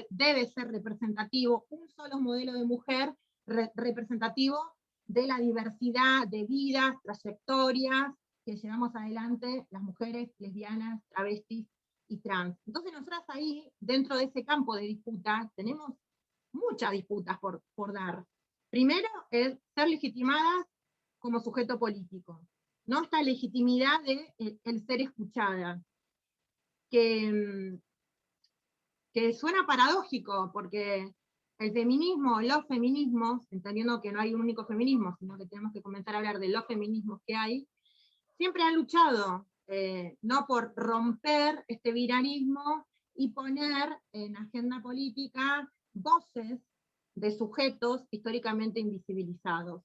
debe ser representativo, un solo modelo de mujer representativo de la diversidad de vidas, trayectorias que llevamos adelante las mujeres lesbianas, travestis y trans. Entonces nosotras ahí, dentro de ese campo de disputa, tenemos muchas disputas por dar. Primero es ser legitimadas como sujeto político, ¿no? Esta legitimidad de el ser escuchada, que suena paradójico, porque el feminismo, los feminismos, entendiendo que no hay un único feminismo, sino que tenemos que comenzar a hablar de los feminismos que hay, siempre han luchado, no por romper este binarismo y poner en agenda política voces de sujetos históricamente invisibilizados.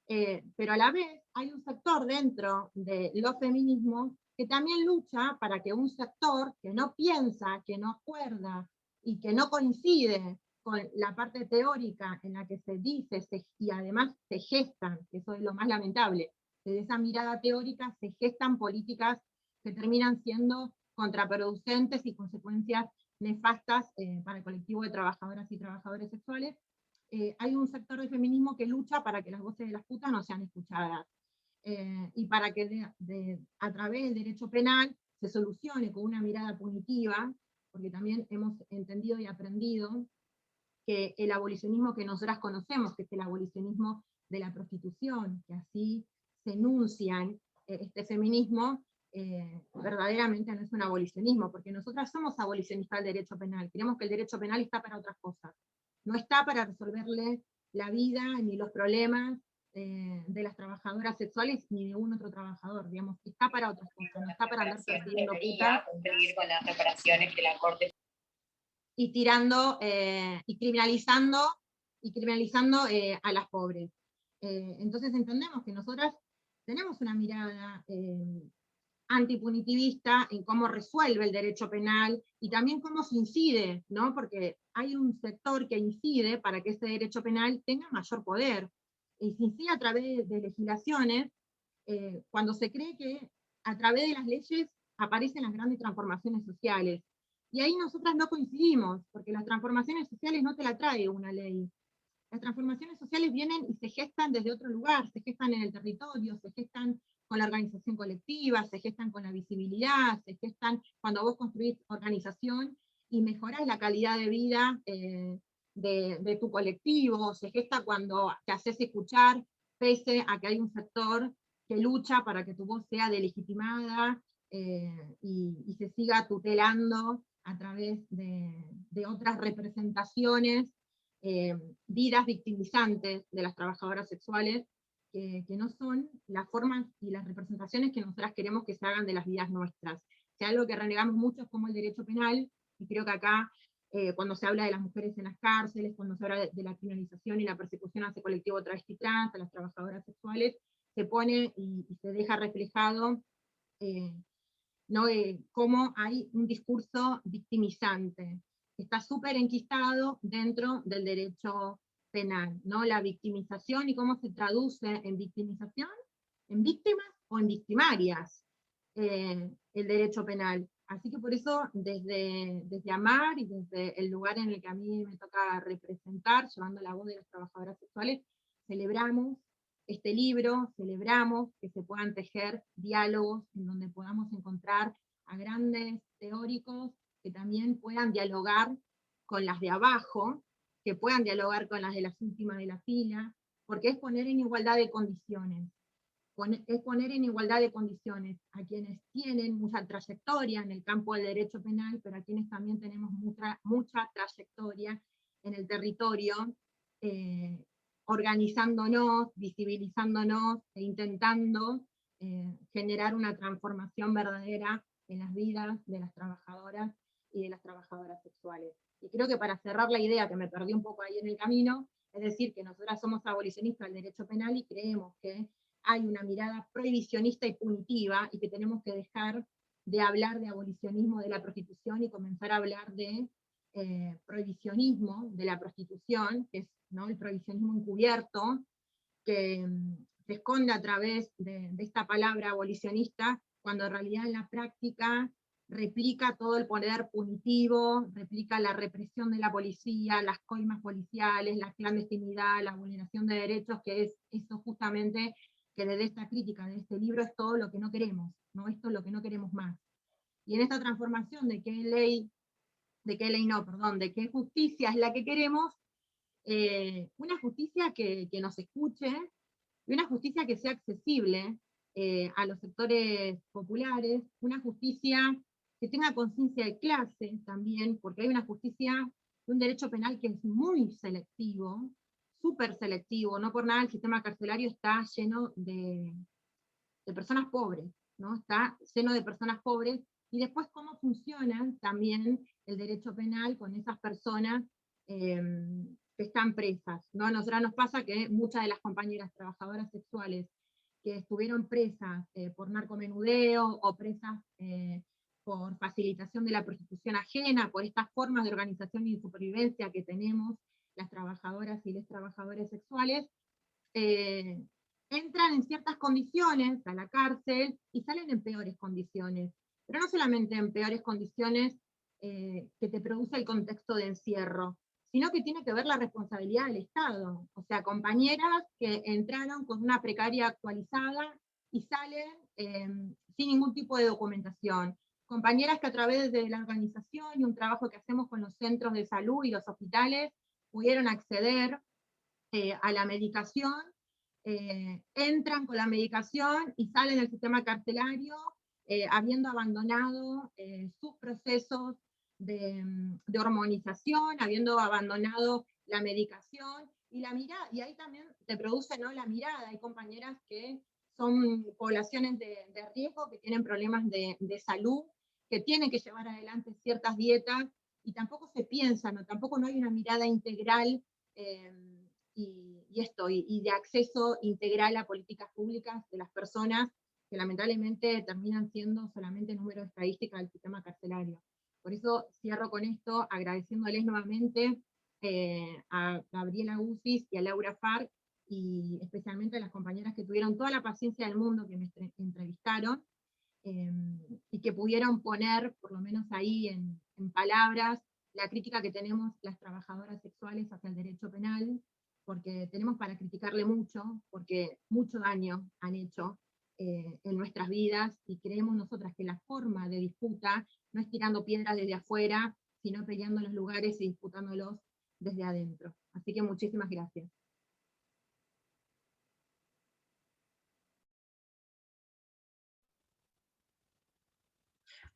Pero a la vez hay un sector dentro de los feminismos que también lucha para que un sector que no piensa, que no acuerda y que no coincide con la parte teórica en la que se dice y además se gestan, que eso es lo más lamentable, desde esa mirada teórica se gestan políticas que terminan siendo contraproducentes y consecuencias nefastas para el colectivo de trabajadoras y trabajadores sexuales. Hay un sector del feminismo que lucha para que las voces de las putas no sean escuchadas, y para que a través del derecho penal se solucione con una mirada punitiva, porque también hemos entendido y aprendido que el abolicionismo que nosotras conocemos, que es el abolicionismo de la prostitución, que así se enuncian este feminismo, verdaderamente no es un abolicionismo, porque nosotras somos abolicionistas del derecho penal, creemos que el derecho penal está para otras cosas, no está para resolverle la vida ni los problemas de las trabajadoras sexuales ni de un otro trabajador, digamos, está para otras cosas, no está para andar persiguiendo putas cumplir con las reparaciones que la Corte y tirando y criminalizando a las pobres. Entonces entendemos que nosotras tenemos una mirada antipunitivista en cómo resuelve el derecho penal y también cómo se incide, ¿no? Porque hay un sector que incide para que ese derecho penal tenga mayor poder, y se incide a través de legislaciones, cuando se cree que a través de las leyes aparecen las grandes transformaciones sociales. Y ahí nosotras no coincidimos, porque las transformaciones sociales no te la trae una ley. Las transformaciones sociales vienen y se gestan desde otro lugar, se gestan en el territorio, se gestan con la organización colectiva, se gestan con la visibilidad, se gestan cuando vos construís organización y mejorás la calidad de vida de tu colectivo, se gesta cuando te haces escuchar, pese a que hay un sector que lucha para que tu voz sea delegitimada y se siga tutelando a través de otras representaciones, vidas victimizantes de las trabajadoras sexuales, que no son las formas y las representaciones que nosotras queremos que se hagan de las vidas nuestras. Si algo que renegamos mucho es como el derecho penal, y creo que acá, cuando se habla de las mujeres en las cárceles, cuando se habla de la criminalización y la persecución hacia el colectivo travesti trans, a las trabajadoras sexuales, se pone y se deja reflejado ¿no? Cómo hay un discurso victimizante, que está súper enquistado dentro del derecho penal, ¿no? La victimización y cómo se traduce en victimización, en víctimas o en victimarias, el derecho penal. Así que por eso, desde AMAR y desde el lugar en el que a mí me toca representar, llevando la voz de las trabajadoras sexuales, celebramos este libro, celebramos que se puedan tejer diálogos en donde podamos encontrar a grandes teóricos que también puedan dialogar con las de abajo, que puedan dialogar con las de las últimas de la fila, porque es poner en igualdad de condiciones. Es poner en igualdad de condiciones a quienes tienen mucha trayectoria en el campo del derecho penal, pero a quienes también tenemos mucha trayectoria en el territorio, organizándonos, visibilizándonos e intentando generar una transformación verdadera en las vidas de las trabajadoras y de las trabajadoras sexuales. Y creo que para cerrar la idea, que me perdí un poco ahí en el camino, es decir, que nosotras somos abolicionistas del derecho penal y creemos que hay una mirada prohibicionista y punitiva y que tenemos que dejar de hablar de abolicionismo de la prostitución y comenzar a hablar de prohibicionismo de la prostitución, que es, ¿no?, el prohibicionismo encubierto, que se esconde a través de esta palabra abolicionista, cuando en realidad en la práctica replica todo el poder punitivo, replica la represión de la policía, las coimas policiales, la clandestinidad, la vulneración de derechos, que es eso justamente que desde esta crítica de este libro es todo lo que no queremos, ¿no? Esto es lo que no queremos más. Y en esta transformación de qué justicia es la que queremos, una justicia que nos escuche, y una justicia que sea accesible a los sectores populares, una justicia que tenga conciencia de clase también, porque hay una justicia, un derecho penal que es muy selectivo, súper selectivo, no por nada el sistema carcelario está lleno de personas pobres, ¿no? Está lleno de personas pobres, y después cómo funciona también el derecho penal con esas personas que están presas, ¿no? A nosotras nos pasa que muchas de las compañeras trabajadoras sexuales que estuvieron presas por narcomenudeo, o presas por facilitación de la prostitución ajena, por estas formas de organización y de supervivencia que tenemos las trabajadoras y los trabajadores sexuales, entran en ciertas condiciones a la cárcel y salen en peores condiciones, pero no solamente en peores condiciones que te produce el contexto de encierro, sino que tiene que ver la responsabilidad del Estado. O sea, compañeras que entraron con una precaria actualizada y salen sin ningún tipo de documentación. Compañeras que a través de la organización y un trabajo que hacemos con los centros de salud y los hospitales pudieron acceder a la medicación, entran con la medicación y salen del sistema carcelario habiendo abandonado sus procesos de hormonización, habiendo abandonado la medicación, y la mirada, y ahí también se produce, ¿no?, la mirada. Hay compañeras que son poblaciones de riesgo, que tienen problemas de salud, que tienen que llevar adelante ciertas dietas, y tampoco se piensa, ¿no? Tampoco no hay una mirada integral y de acceso integral a políticas públicas de las personas que lamentablemente terminan siendo solamente número de estadística del sistema carcelario. Por eso cierro con esto, agradeciéndoles nuevamente a Gabriela Ucis y a Laura Farr, y especialmente a las compañeras que tuvieron toda la paciencia del mundo que me entrevistaron, y que pudieron poner, por lo menos ahí en palabras, la crítica que tenemos las trabajadoras sexuales hacia el derecho penal, porque tenemos para criticarle mucho, porque mucho daño han hecho en nuestras vidas, y creemos nosotras que la forma de disputa no es tirando piedras desde afuera, sino peleando los lugares y disputándolos desde adentro. Así que muchísimas gracias.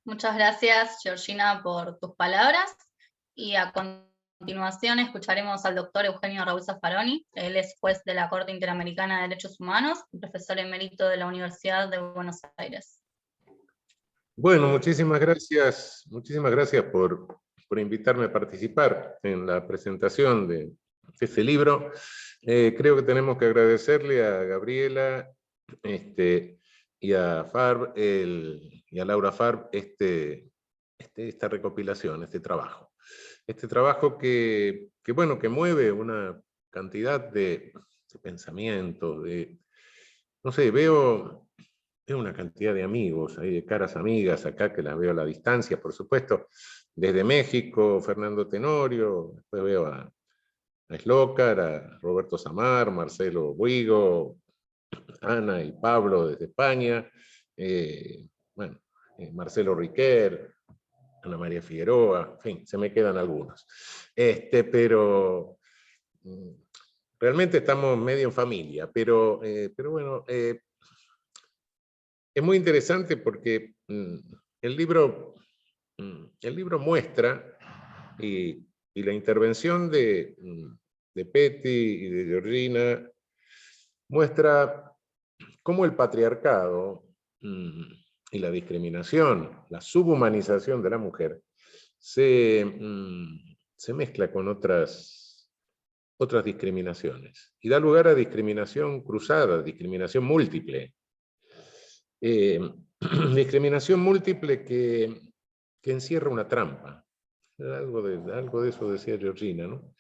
Muchas gracias, Georgina, por tus palabras, y a continuación escucharemos al doctor Eugenio Raúl Zaffaroni. Él es juez de la Corte Interamericana de Derechos Humanos, profesor emérito de la Universidad de Buenos Aires. Bueno, muchísimas gracias por invitarme a participar en la presentación de este libro. Creo que tenemos que agradecerle a Gabriela y a Farb, y a Laura Farb esta recopilación, este trabajo. Este trabajo que mueve una cantidad de pensamientos, no sé, veo una cantidad de amigos, hay de caras amigas acá que las veo a la distancia, por supuesto, desde México, Fernando Tenorio, después veo a Slócar, a Roberto Samar, Marcelo Buigo, Ana y Pablo desde España, Marcelo Riquer, Ana María Figueroa, en fin, se me quedan algunos. Pero realmente estamos medio en familia, pero bueno, es muy interesante porque el libro muestra, y la intervención de Petty y de Georgina muestra cómo el patriarcado y la discriminación, la subhumanización de la mujer, se mezcla con otras discriminaciones, y da lugar a discriminación cruzada, discriminación múltiple. Discriminación múltiple que encierra una trampa. algo de eso decía Georgina, ¿no?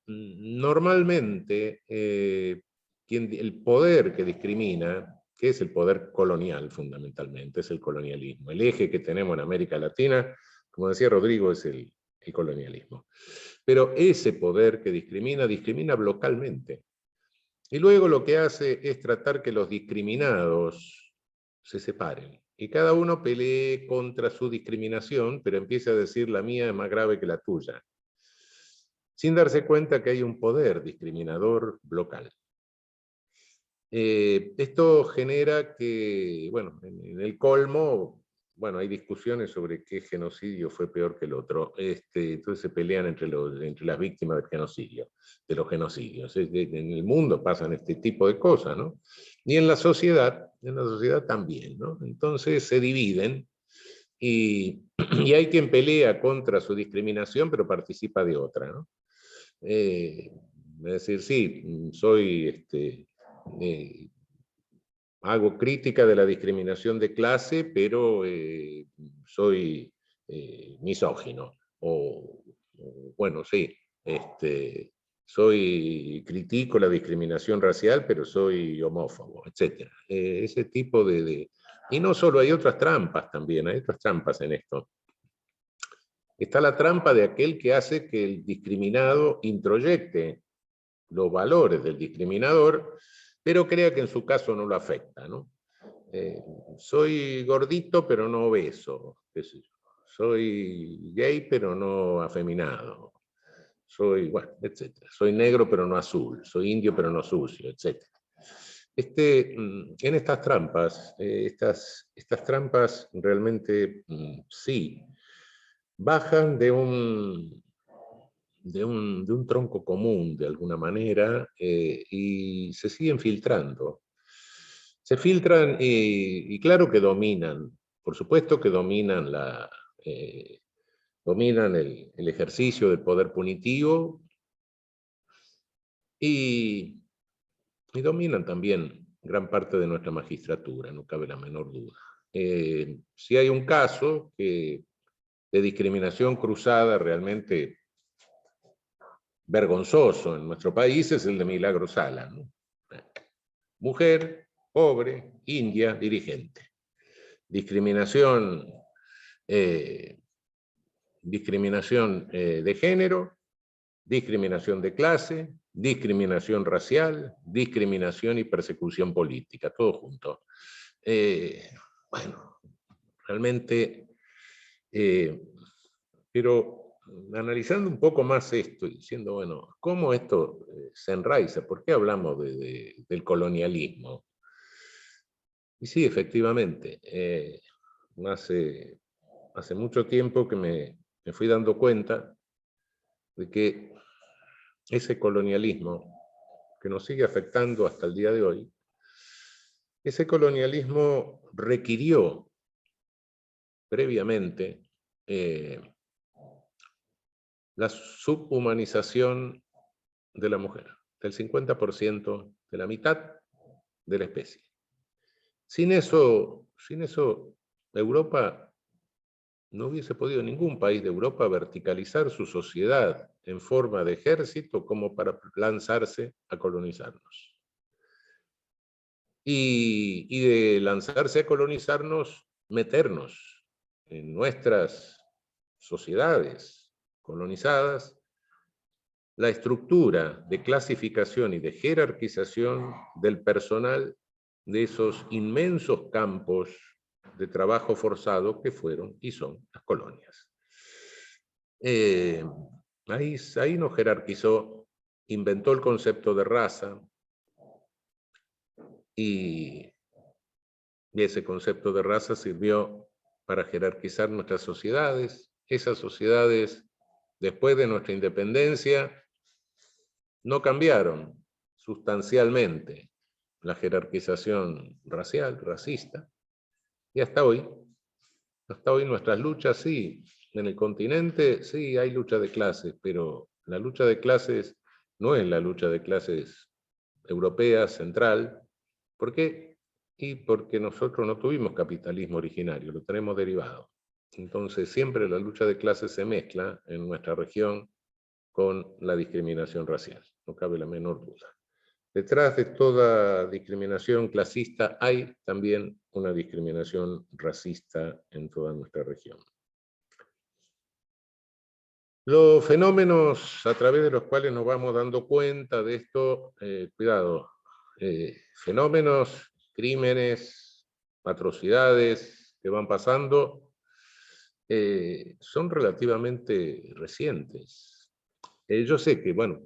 Normalmente, el poder que discrimina, que es el poder colonial fundamentalmente, es el colonialismo. El eje que tenemos en América Latina, como decía Rodrigo, es el colonialismo. Pero ese poder que discrimina, discrimina localmente. Y luego lo que hace es tratar que los discriminados se separen. Y cada uno pelee contra su discriminación, pero empiece a decir la mía es más grave que la tuya, sin darse cuenta que hay un poder discriminador local. Esto genera que, bueno, en el colmo, bueno, hay discusiones sobre qué genocidio fue peor que el otro. Entonces se pelean entre las víctimas del genocidio, de los genocidios. En el mundo pasan este tipo de cosas, ¿no? Y en la sociedad también, ¿no? Entonces se dividen y hay quien pelea contra su discriminación, pero participa de otra, ¿no? Es decir, sí, soy hago crítica de la discriminación de clase, pero soy misógino. Bueno, sí, critico la discriminación racial, pero soy homófobo, etc. Ese tipo Y no solo, hay otras trampas también, hay otras trampas en esto. Está la trampa de aquel que hace que el discriminado introyecte los valores del discriminador, pero crea que en su caso no lo afecta, ¿no? Soy gordito pero no obeso, qué sé yo. Soy gay pero no afeminado, bueno, etc. Soy negro pero no azul, soy indio pero no sucio, etc. En estas trampas, estas trampas realmente sí, bajan de un tronco común, de alguna manera, y se siguen filtrando. Se filtran y claro que dominan, por supuesto que dominan dominan el ejercicio del poder punitivo y dominan también gran parte de nuestra magistratura, no cabe la menor duda. Si hay un caso de discriminación cruzada realmente vergonzoso en nuestro país, es el de Milagro Sala, ¿no? Mujer, pobre, india, dirigente. Discriminación de género, discriminación de clase, discriminación racial, discriminación y persecución política, todo junto. Bueno, realmente, pero analizando un poco más esto y diciendo, bueno, ¿cómo esto se enraiza? ¿Por qué hablamos del colonialismo? Y sí, efectivamente, hace mucho tiempo que me fui dando cuenta de que ese colonialismo que nos sigue afectando hasta el día de hoy, ese colonialismo requirió previamente la subhumanización de la mujer, del 50%, de la mitad de la especie. Sin eso, Europa no hubiese podido ningún país de Europa verticalizar su sociedad en forma de ejército como para lanzarse a colonizarnos. Y de lanzarse a colonizarnos, meternos en nuestras sociedades colonizadas, la estructura de clasificación y de jerarquización del personal de esos inmensos campos de trabajo forzado que fueron y son las colonias. Ahí nos jerarquizó, inventó el concepto de raza, y ese concepto de raza sirvió para jerarquizar nuestras sociedades. Esas sociedades, después de nuestra independencia, no cambiaron sustancialmente la jerarquización racial, racista, y hasta hoy nuestras luchas, sí, en el continente sí hay lucha de clases, pero la lucha de clases no es la lucha de clases europea, central. ¿Por qué? Y porque nosotros no tuvimos capitalismo originario, lo tenemos derivado. Entonces siempre la lucha de clases se mezcla en nuestra región con la discriminación racial, no cabe la menor duda. Detrás de toda discriminación clasista hay también una discriminación racista en toda nuestra región. Los fenómenos a través de los cuales nos vamos dando cuenta de esto, cuidado, fenómenos, crímenes, atrocidades que van pasando, son relativamente recientes. Yo sé que, bueno,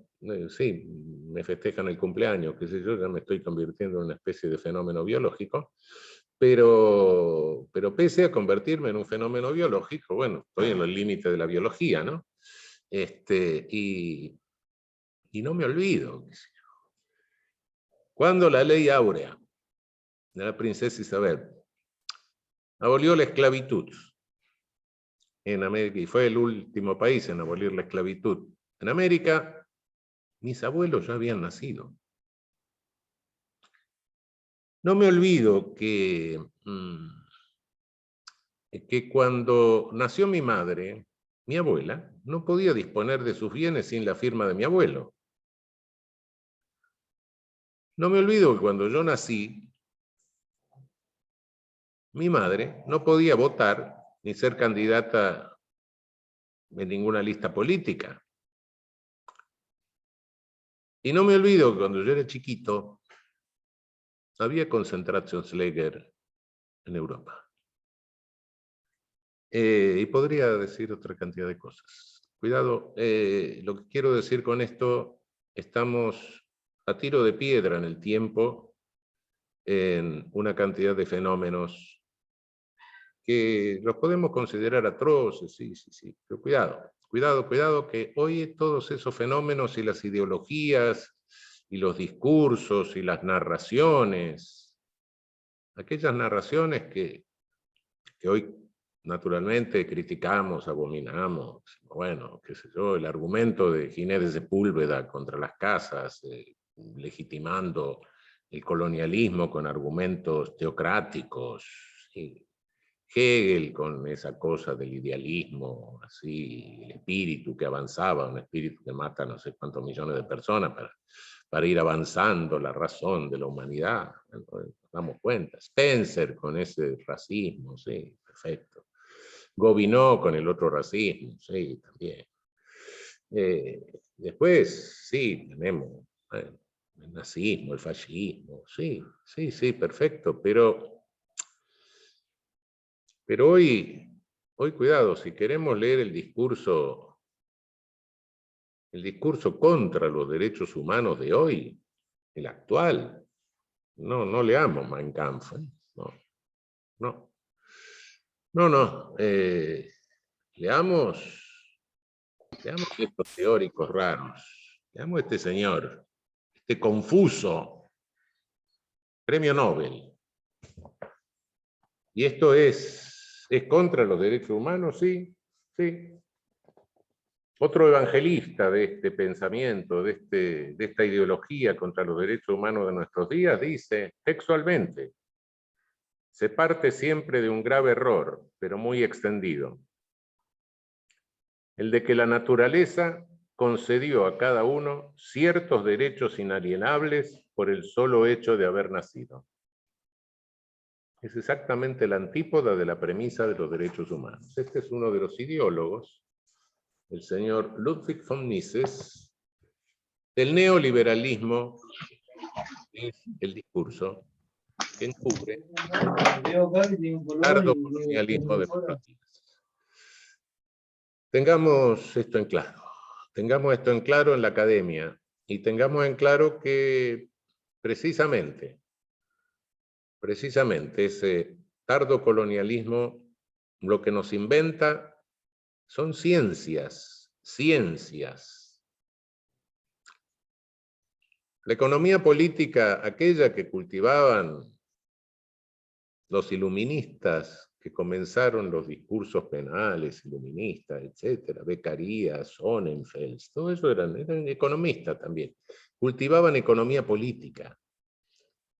sí, me festejan el cumpleaños, qué sé yo, ya me estoy convirtiendo en una especie de fenómeno biológico, pero pese a convertirme en un fenómeno biológico, bueno, estoy en los límites de la biología, ¿no? Y no me olvido, qué sé yo. Cuando la ley áurea de la princesa Isabel abolió la esclavitud en América, y fue el último país en abolir la esclavitud en América, mis abuelos ya habían nacido. No me olvido que cuando nació mi madre, mi abuela no podía disponer de sus bienes sin la firma de mi abuelo. No me olvido que cuando yo nací, mi madre no podía votar ni ser candidata en ninguna lista política. Y no me olvido que cuando yo era chiquito, había Konzentrationslager en Europa. Y podría decir otra cantidad de cosas. Cuidado, lo que quiero decir con esto, estamos a tiro de piedra en el tiempo, en una cantidad de fenómenos que los podemos considerar atroces, sí, pero cuidado, que hoy todos esos fenómenos y las ideologías y los discursos y las narraciones, aquellas narraciones que hoy naturalmente criticamos, abominamos, bueno, qué sé yo, el argumento de Ginés de Sepúlveda contra las casas, legitimando el colonialismo con argumentos teocráticos, sí. Hegel con esa cosa del idealismo, así, el espíritu que avanzaba, un espíritu que mata no sé cuántos millones de personas para ir avanzando la razón de la humanidad, nos damos cuenta. Spencer con ese racismo, sí, perfecto. Gobineau con el otro racismo, sí, también. Después, sí, tenemos el nazismo, el fascismo, sí, perfecto, pero hoy, cuidado, si queremos leer el discurso contra los derechos humanos de hoy, el actual, no leamos Mein Kampf, no. Leamos estos teóricos raros, leamos a este señor, este Confuso, premio Nobel. Y esto es contra los derechos humanos, sí. Otro evangelista de este pensamiento, de esta ideología contra los derechos humanos de nuestros días, dice textualmente: se parte siempre de un grave error, pero muy extendido, el de que la naturaleza concedió a cada uno ciertos derechos inalienables por el solo hecho de haber nacido. Es exactamente la antípoda de la premisa de los derechos humanos. Este es uno de los ideólogos, el señor Ludwig von Mises, del neoliberalismo, es el discurso que encubre el tardo colonialismo de nuestros días. Tengamos esto en claro en la academia, y tengamos en claro que precisamente ese tardo colonialismo lo que nos inventa son ciencias. La economía política, aquella que cultivaban los iluministas, que comenzaron los discursos penales iluministas, etcétera, Beccaria, Sonnenfeld, todo eso eran economistas también, cultivaban economía política.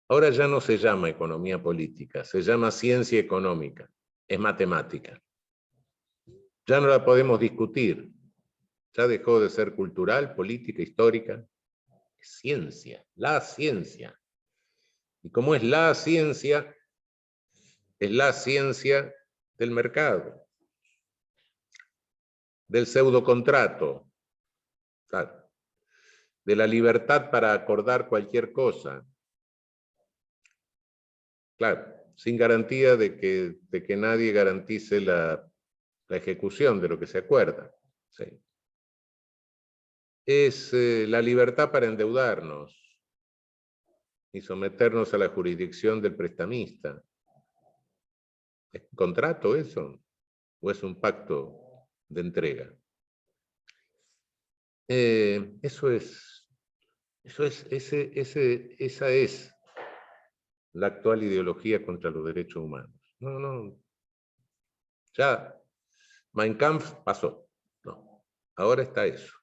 Ahora ya no se llama economía política, se llama ciencia económica, es matemática. Ya no la podemos discutir. Ya dejó de ser cultural, política, histórica. Es ciencia, la ciencia. Y como es la ciencia del mercado, del pseudocontrato, claro, de la libertad para acordar cualquier cosa. Claro, sin garantía de que nadie garantice la ejecución de lo que se acuerda. Sí. Es la libertad para endeudarnos y someternos a la jurisdicción del prestamista. ¿Es un contrato eso? ¿O es un pacto de entrega? Esa es la actual ideología contra los derechos humanos. No, ya Mein Kampf pasó. No, ahora está eso.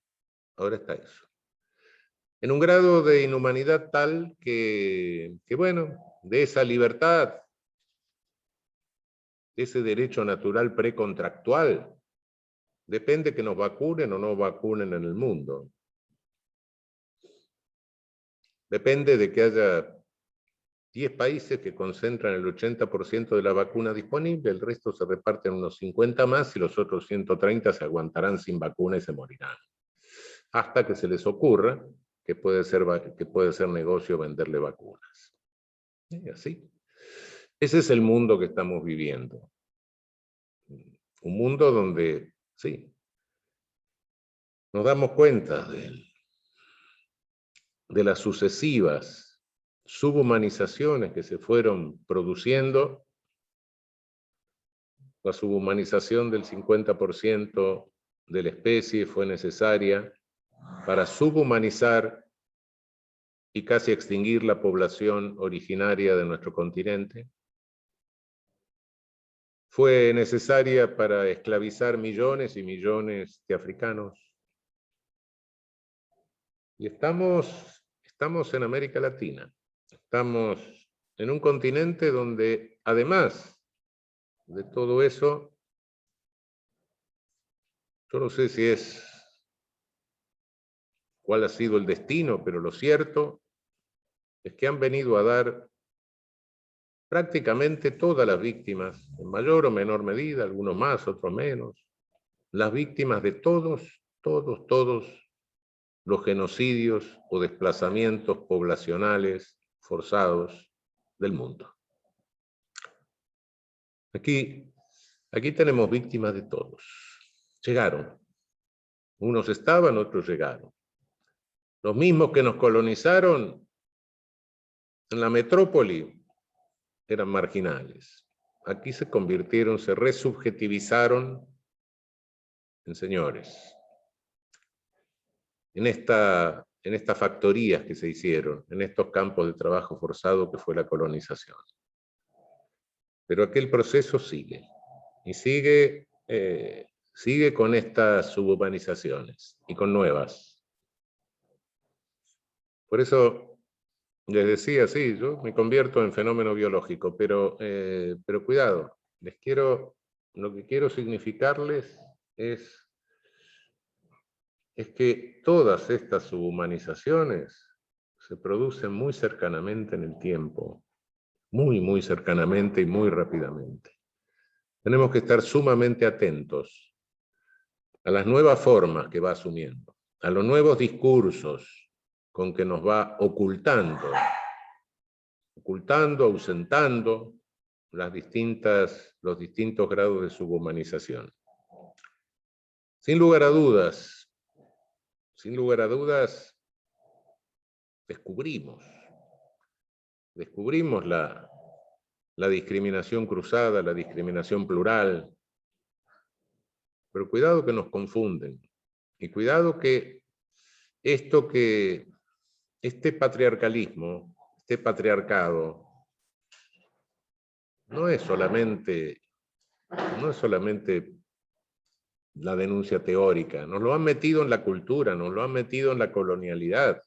En un grado de inhumanidad tal que bueno, de esa libertad, de ese derecho natural precontractual, depende que nos vacunen o no vacunen en el mundo. Depende de que haya 10 países que concentran el 80% de la vacuna disponible, el resto se reparten unos 50 más y los otros 130 se aguantarán sin vacuna y se morirán. Hasta que se les ocurra que puede ser negocio venderle vacunas. Y así. Ese es el mundo que estamos viviendo. Un mundo donde, sí, nos damos cuenta de las sucesivas subhumanizaciones que se fueron produciendo. La subhumanización del 50% de la especie fue necesaria para subhumanizar y casi extinguir la población originaria de nuestro continente. Fue necesaria para esclavizar millones y millones de africanos. Y estamos en América Latina. Estamos en un continente donde, además de todo eso, yo no sé cuál ha sido el destino, pero lo cierto es que han venido a dar prácticamente todas las víctimas, en mayor o menor medida, algunos más, otros menos, las víctimas de todos los genocidios o desplazamientos poblacionales forzados del mundo. Aquí tenemos víctimas de todos. Llegaron. Unos estaban, otros llegaron. Los mismos que nos colonizaron en la metrópoli eran marginales. Aquí se convirtieron, se resubjetivizaron en señores. En estas factorías que se hicieron, en estos campos de trabajo forzado que fue la colonización. Pero aquel proceso sigue, y sigue con estas subhumanizaciones, y con nuevas. Por eso les decía, sí, yo me convierto en fenómeno biológico, pero cuidado, lo que quiero significarles es que todas estas subhumanizaciones se producen muy cercanamente en el tiempo, muy cercanamente y muy rápidamente. Tenemos que estar sumamente atentos a las nuevas formas que va asumiendo, a los nuevos discursos con que nos va ocultando, ausentando los distintos grados de subhumanización. Sin lugar a dudas, descubrimos la discriminación cruzada, la discriminación plural, pero cuidado que nos confunden, y cuidado que este patriarcalismo, este patriarcado, no es solamente la denuncia teórica, nos lo han metido en la cultura, nos lo han metido en la colonialidad.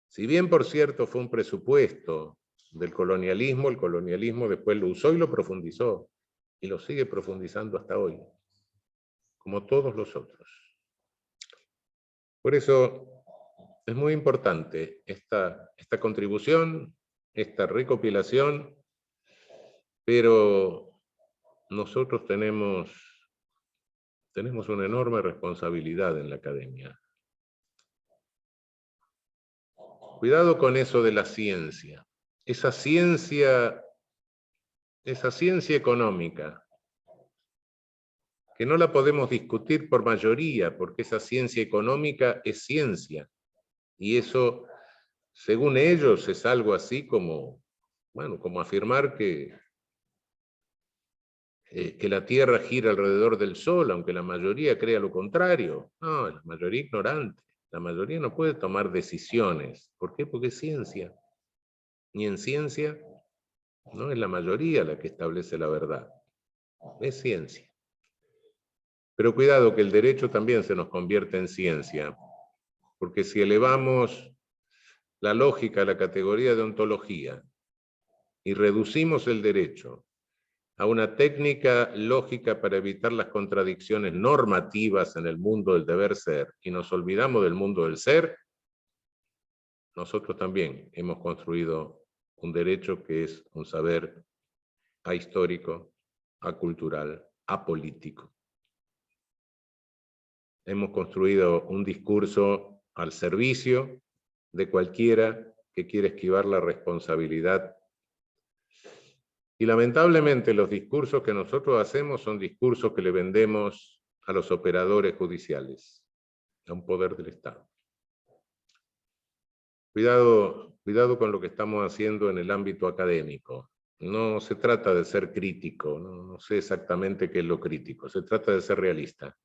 Si bien, por cierto, fue un presupuesto del colonialismo, el colonialismo después lo usó y lo profundizó. y lo sigue profundizando hasta hoy, como todos los otros. Por eso es muy importante esta contribución, esta recopilación, pero nosotros tenemos una enorme responsabilidad en la academia. Cuidado con eso de la ciencia. Esa ciencia económica, que no la podemos discutir por mayoría, porque esa ciencia económica es ciencia. Y eso, según ellos, es algo así como, bueno, como afirmar que la Tierra gira alrededor del Sol, aunque la mayoría crea lo contrario. No, la mayoría ignorante. La mayoría no puede tomar decisiones. ¿Por qué? Porque es ciencia. Y en ciencia no es la mayoría la que establece la verdad. Es ciencia. Pero cuidado que el derecho también se nos convierte en ciencia. Porque si elevamos la lógica a la categoría de ontología y reducimos el derecho a una técnica lógica para evitar las contradicciones normativas en el mundo del deber ser, y nos olvidamos del mundo del ser, nosotros también hemos construido un derecho que es un saber ahistórico, acultural, apolítico. Hemos construido un discurso al servicio de cualquiera que quiera esquivar la responsabilidad. Y lamentablemente los discursos que nosotros hacemos son discursos que le vendemos a los operadores judiciales, a un poder del Estado. Cuidado con lo que estamos haciendo en el ámbito académico. No se trata de ser crítico, no sé exactamente qué es lo crítico, se trata de ser realista.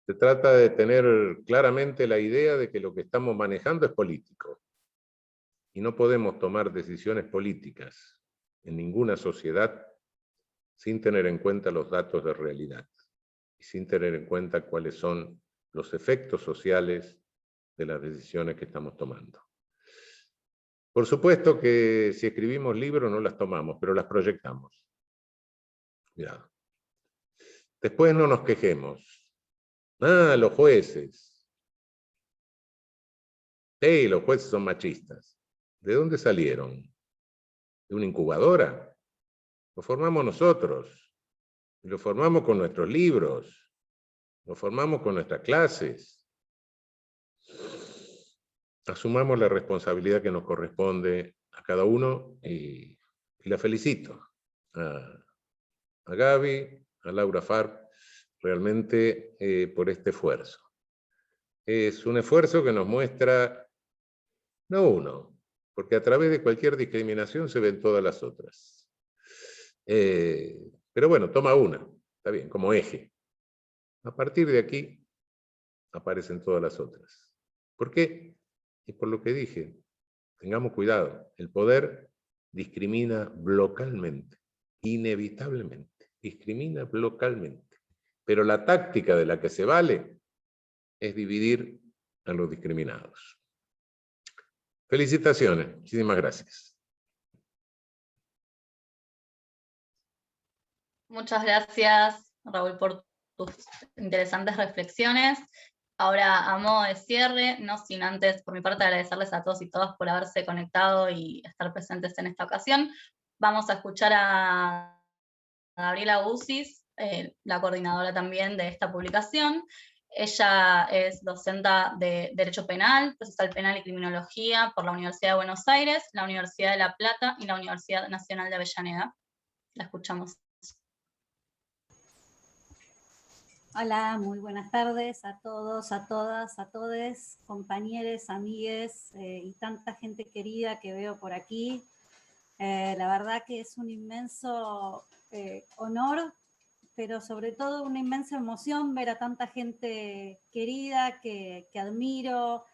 Se trata de tener claramente la idea de que lo que estamos manejando es político. Y no podemos tomar decisiones políticas en ninguna sociedad sin tener en cuenta los datos de realidad y sin tener en cuenta cuáles son los efectos sociales de las decisiones que estamos tomando. Por supuesto que si escribimos libros no las tomamos, pero las proyectamos. Cuidado. Después no nos quejemos. Los jueces. Los jueces son machistas. ¿De dónde salieron? ¿De una incubadora? Lo formamos nosotros. Y lo formamos con nuestros libros. Lo formamos con nuestras clases. Asumamos la responsabilidad que nos corresponde a cada uno y la felicito a Gaby, a Laura Farb, realmente por este esfuerzo. Es un esfuerzo que nos muestra, no uno, porque a través de cualquier discriminación se ven todas las otras. Pero bueno, toma una, está bien, como eje. A partir de aquí aparecen todas las otras. ¿Por qué? Y por lo que dije, tengamos cuidado, el poder discrimina localmente, inevitablemente, discrimina localmente. Pero la táctica de la que se vale es dividir a los discriminados. Felicitaciones, muchísimas gracias. Muchas gracias, Raúl, por tus interesantes reflexiones. Ahora, a modo de cierre, no sin antes, por mi parte, agradecerles a todos y todas por haberse conectado y estar presentes en esta ocasión. Vamos a escuchar a Gabriela Guzis, la coordinadora también de esta publicación. Ella es docente de Derecho Penal, Procesal Penal y Criminología por la Universidad de Buenos Aires, la Universidad de La Plata y la Universidad Nacional de Avellaneda. La escuchamos. Hola, muy buenas tardes a todos, a todas, a todes, compañeros, amigues y tanta gente querida que veo por aquí. La verdad que es un inmenso honor, pero sobre todo una inmensa emoción ver a tanta gente querida que admiro,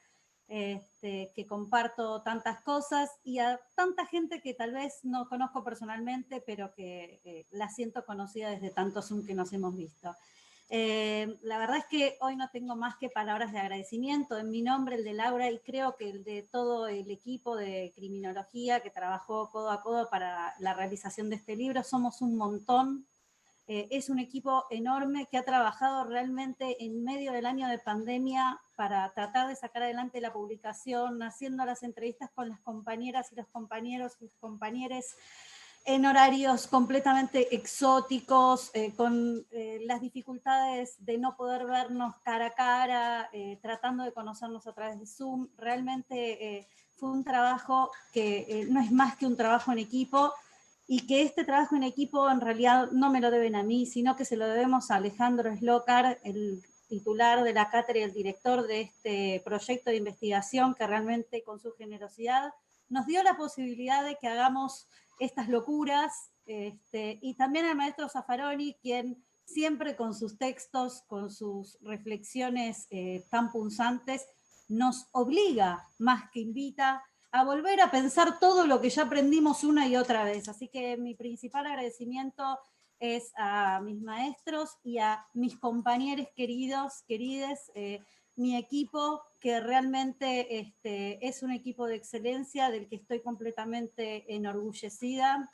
que comparto tantas cosas y a tanta gente que tal vez no conozco personalmente, pero que la siento conocida desde tantos Zoom que nos hemos visto. La verdad es que hoy no tengo más que palabras de agradecimiento en mi nombre, el de Laura, y creo que el de todo el equipo de criminología que trabajó codo a codo para la realización de este libro. Somos un montón Es un equipo enorme que ha trabajado realmente en medio del año de pandemia para tratar de sacar adelante la publicación, haciendo las entrevistas con las compañeras y los compañeros y compañeres en horarios completamente exóticos, con las dificultades de no poder vernos cara a cara, tratando de conocernos a través de Zoom. Realmente fue un trabajo que no es más que un trabajo en equipo, y que este trabajo en equipo en realidad no me lo deben a mí, sino que se lo debemos a Alejandro Slokar, el titular de la cátedra y el director de este proyecto de investigación, que realmente con su generosidad nos dio la posibilidad de que hagamos estas locuras, y también al maestro Zaffaroni, quien siempre con sus textos, con sus reflexiones tan punzantes, nos obliga, más que invita, a volver a pensar todo lo que ya aprendimos una y otra vez. Así que mi principal agradecimiento es a mis maestros y a mis compañeros queridos, querides, mi equipo, que realmente es un equipo de excelencia del que estoy completamente enorgullecida,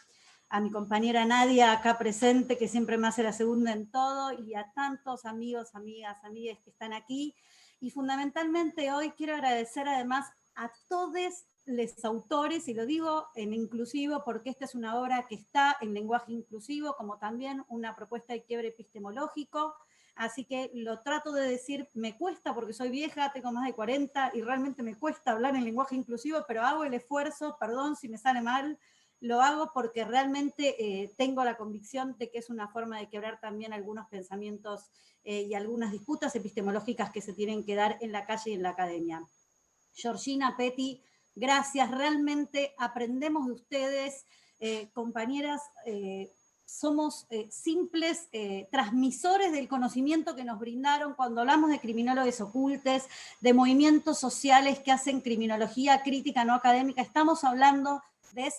a mi compañera Nadia acá presente, que siempre me hace la segunda en todo, y a tantos amigos, amigas, amigues que están aquí. Y fundamentalmente hoy quiero agradecer además a todos los autores, y lo digo en inclusivo porque esta es una obra que está en lenguaje inclusivo, como también una propuesta de quiebre epistemológico, así que lo trato de decir, me cuesta porque soy vieja, tengo más de 40 y realmente me cuesta hablar en lenguaje inclusivo, pero hago el esfuerzo, perdón si me sale mal, lo hago porque realmente tengo la convicción de que es una forma de quebrar también algunos pensamientos y algunas disputas epistemológicas que se tienen que dar en la calle y en la academia. Georgina, Petty, gracias, realmente aprendemos de ustedes, compañeras, somos simples transmisores del conocimiento que nos brindaron cuando hablamos de criminólogos ocultes, de movimientos sociales que hacen criminología crítica no académica. Estamos hablando de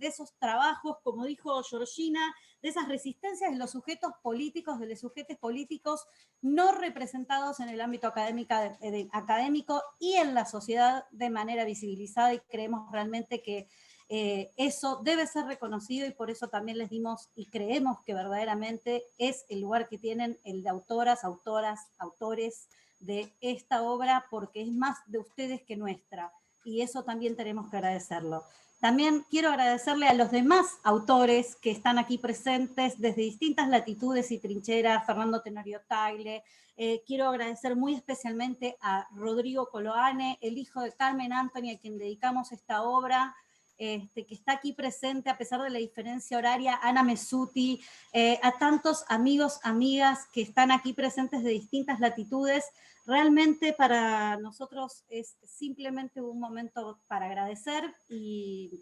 esos trabajos, como dijo Georgina, de esas resistencias de los sujetos políticos, de los sujetos políticos no representados en el ámbito académico y en la sociedad de manera visibilizada, y creemos realmente que eso debe ser reconocido, y por eso también les dimos y creemos que verdaderamente es el lugar que tienen el de autoras, autores de esta obra, porque es más de ustedes que nuestra, y eso también tenemos que agradecerlo. También quiero agradecerle a los demás autores que están aquí presentes desde distintas latitudes y trincheras, Fernando Tenorio Tagle, quiero agradecer muy especialmente a Rodrigo Coloane, el hijo de Carmen Anthony, a quien dedicamos esta obra, que está aquí presente a pesar de la diferencia horaria, Ana Mesuti, a tantos amigos, amigas que están aquí presentes de distintas latitudes. Realmente para nosotros es simplemente un momento para agradecer, y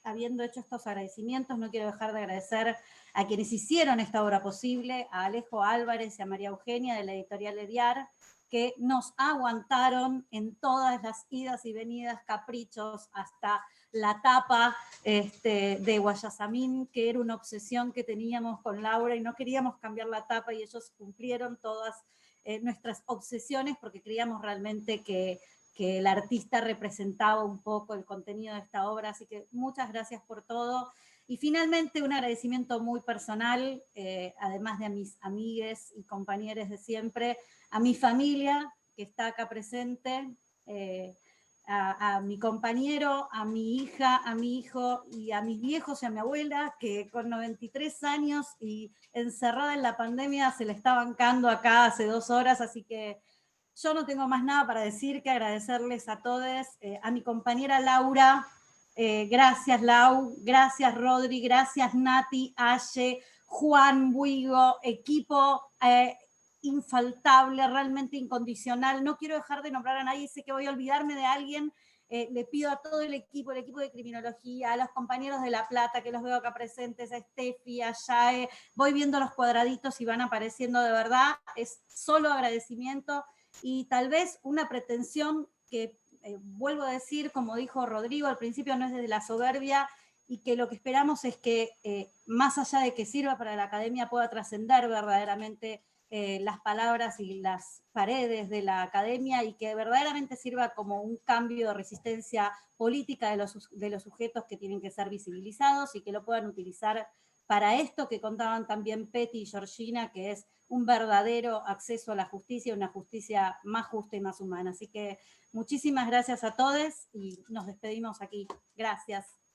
habiendo hecho estos agradecimientos, no quiero dejar de agradecer a quienes hicieron esta obra posible, a Alejo Álvarez y a María Eugenia de la editorial Ediar, que nos aguantaron en todas las idas y venidas, caprichos, hasta la tapa de Guayasamín, que era una obsesión que teníamos con Laura y no queríamos cambiar la tapa, y ellos cumplieron todas nuestras obsesiones porque creíamos realmente que el artista representaba un poco el contenido de esta obra, así que muchas gracias por todo. Y finalmente un agradecimiento muy personal, además de a mis amigues y compañeros de siempre, a mi familia que está acá presente, a mi compañero, a mi hija, a mi hijo y a mis viejos y a mi abuela, que con 93 años y encerrada en la pandemia se le está bancando acá hace 2 horas, así que yo no tengo más nada para decir que agradecerles a todos, a mi compañera Laura, gracias Lau, gracias Rodri, gracias Nati, Aye, Juan, Buigo, equipo infaltable, realmente incondicional. No quiero dejar de nombrar a nadie, sé que voy a olvidarme de alguien. Le pido a todo el equipo de criminología, a los compañeros de La Plata, que los veo acá presentes, a Steffi, a Yae, voy viendo los cuadraditos y van apareciendo, de verdad, es solo agradecimiento y tal vez una pretensión que, vuelvo a decir, como dijo Rodrigo al principio, no es desde la soberbia, y que lo que esperamos es que, más allá de que sirva para la academia, pueda trascender verdaderamente las palabras y las paredes de la academia, y que verdaderamente sirva como un cambio de resistencia política de los sujetos que tienen que ser visibilizados, y que lo puedan utilizar para esto que contaban también Peti y Georgina, que es un verdadero acceso a la justicia, una justicia más justa y más humana. Así que muchísimas gracias a todos y nos despedimos aquí. Gracias.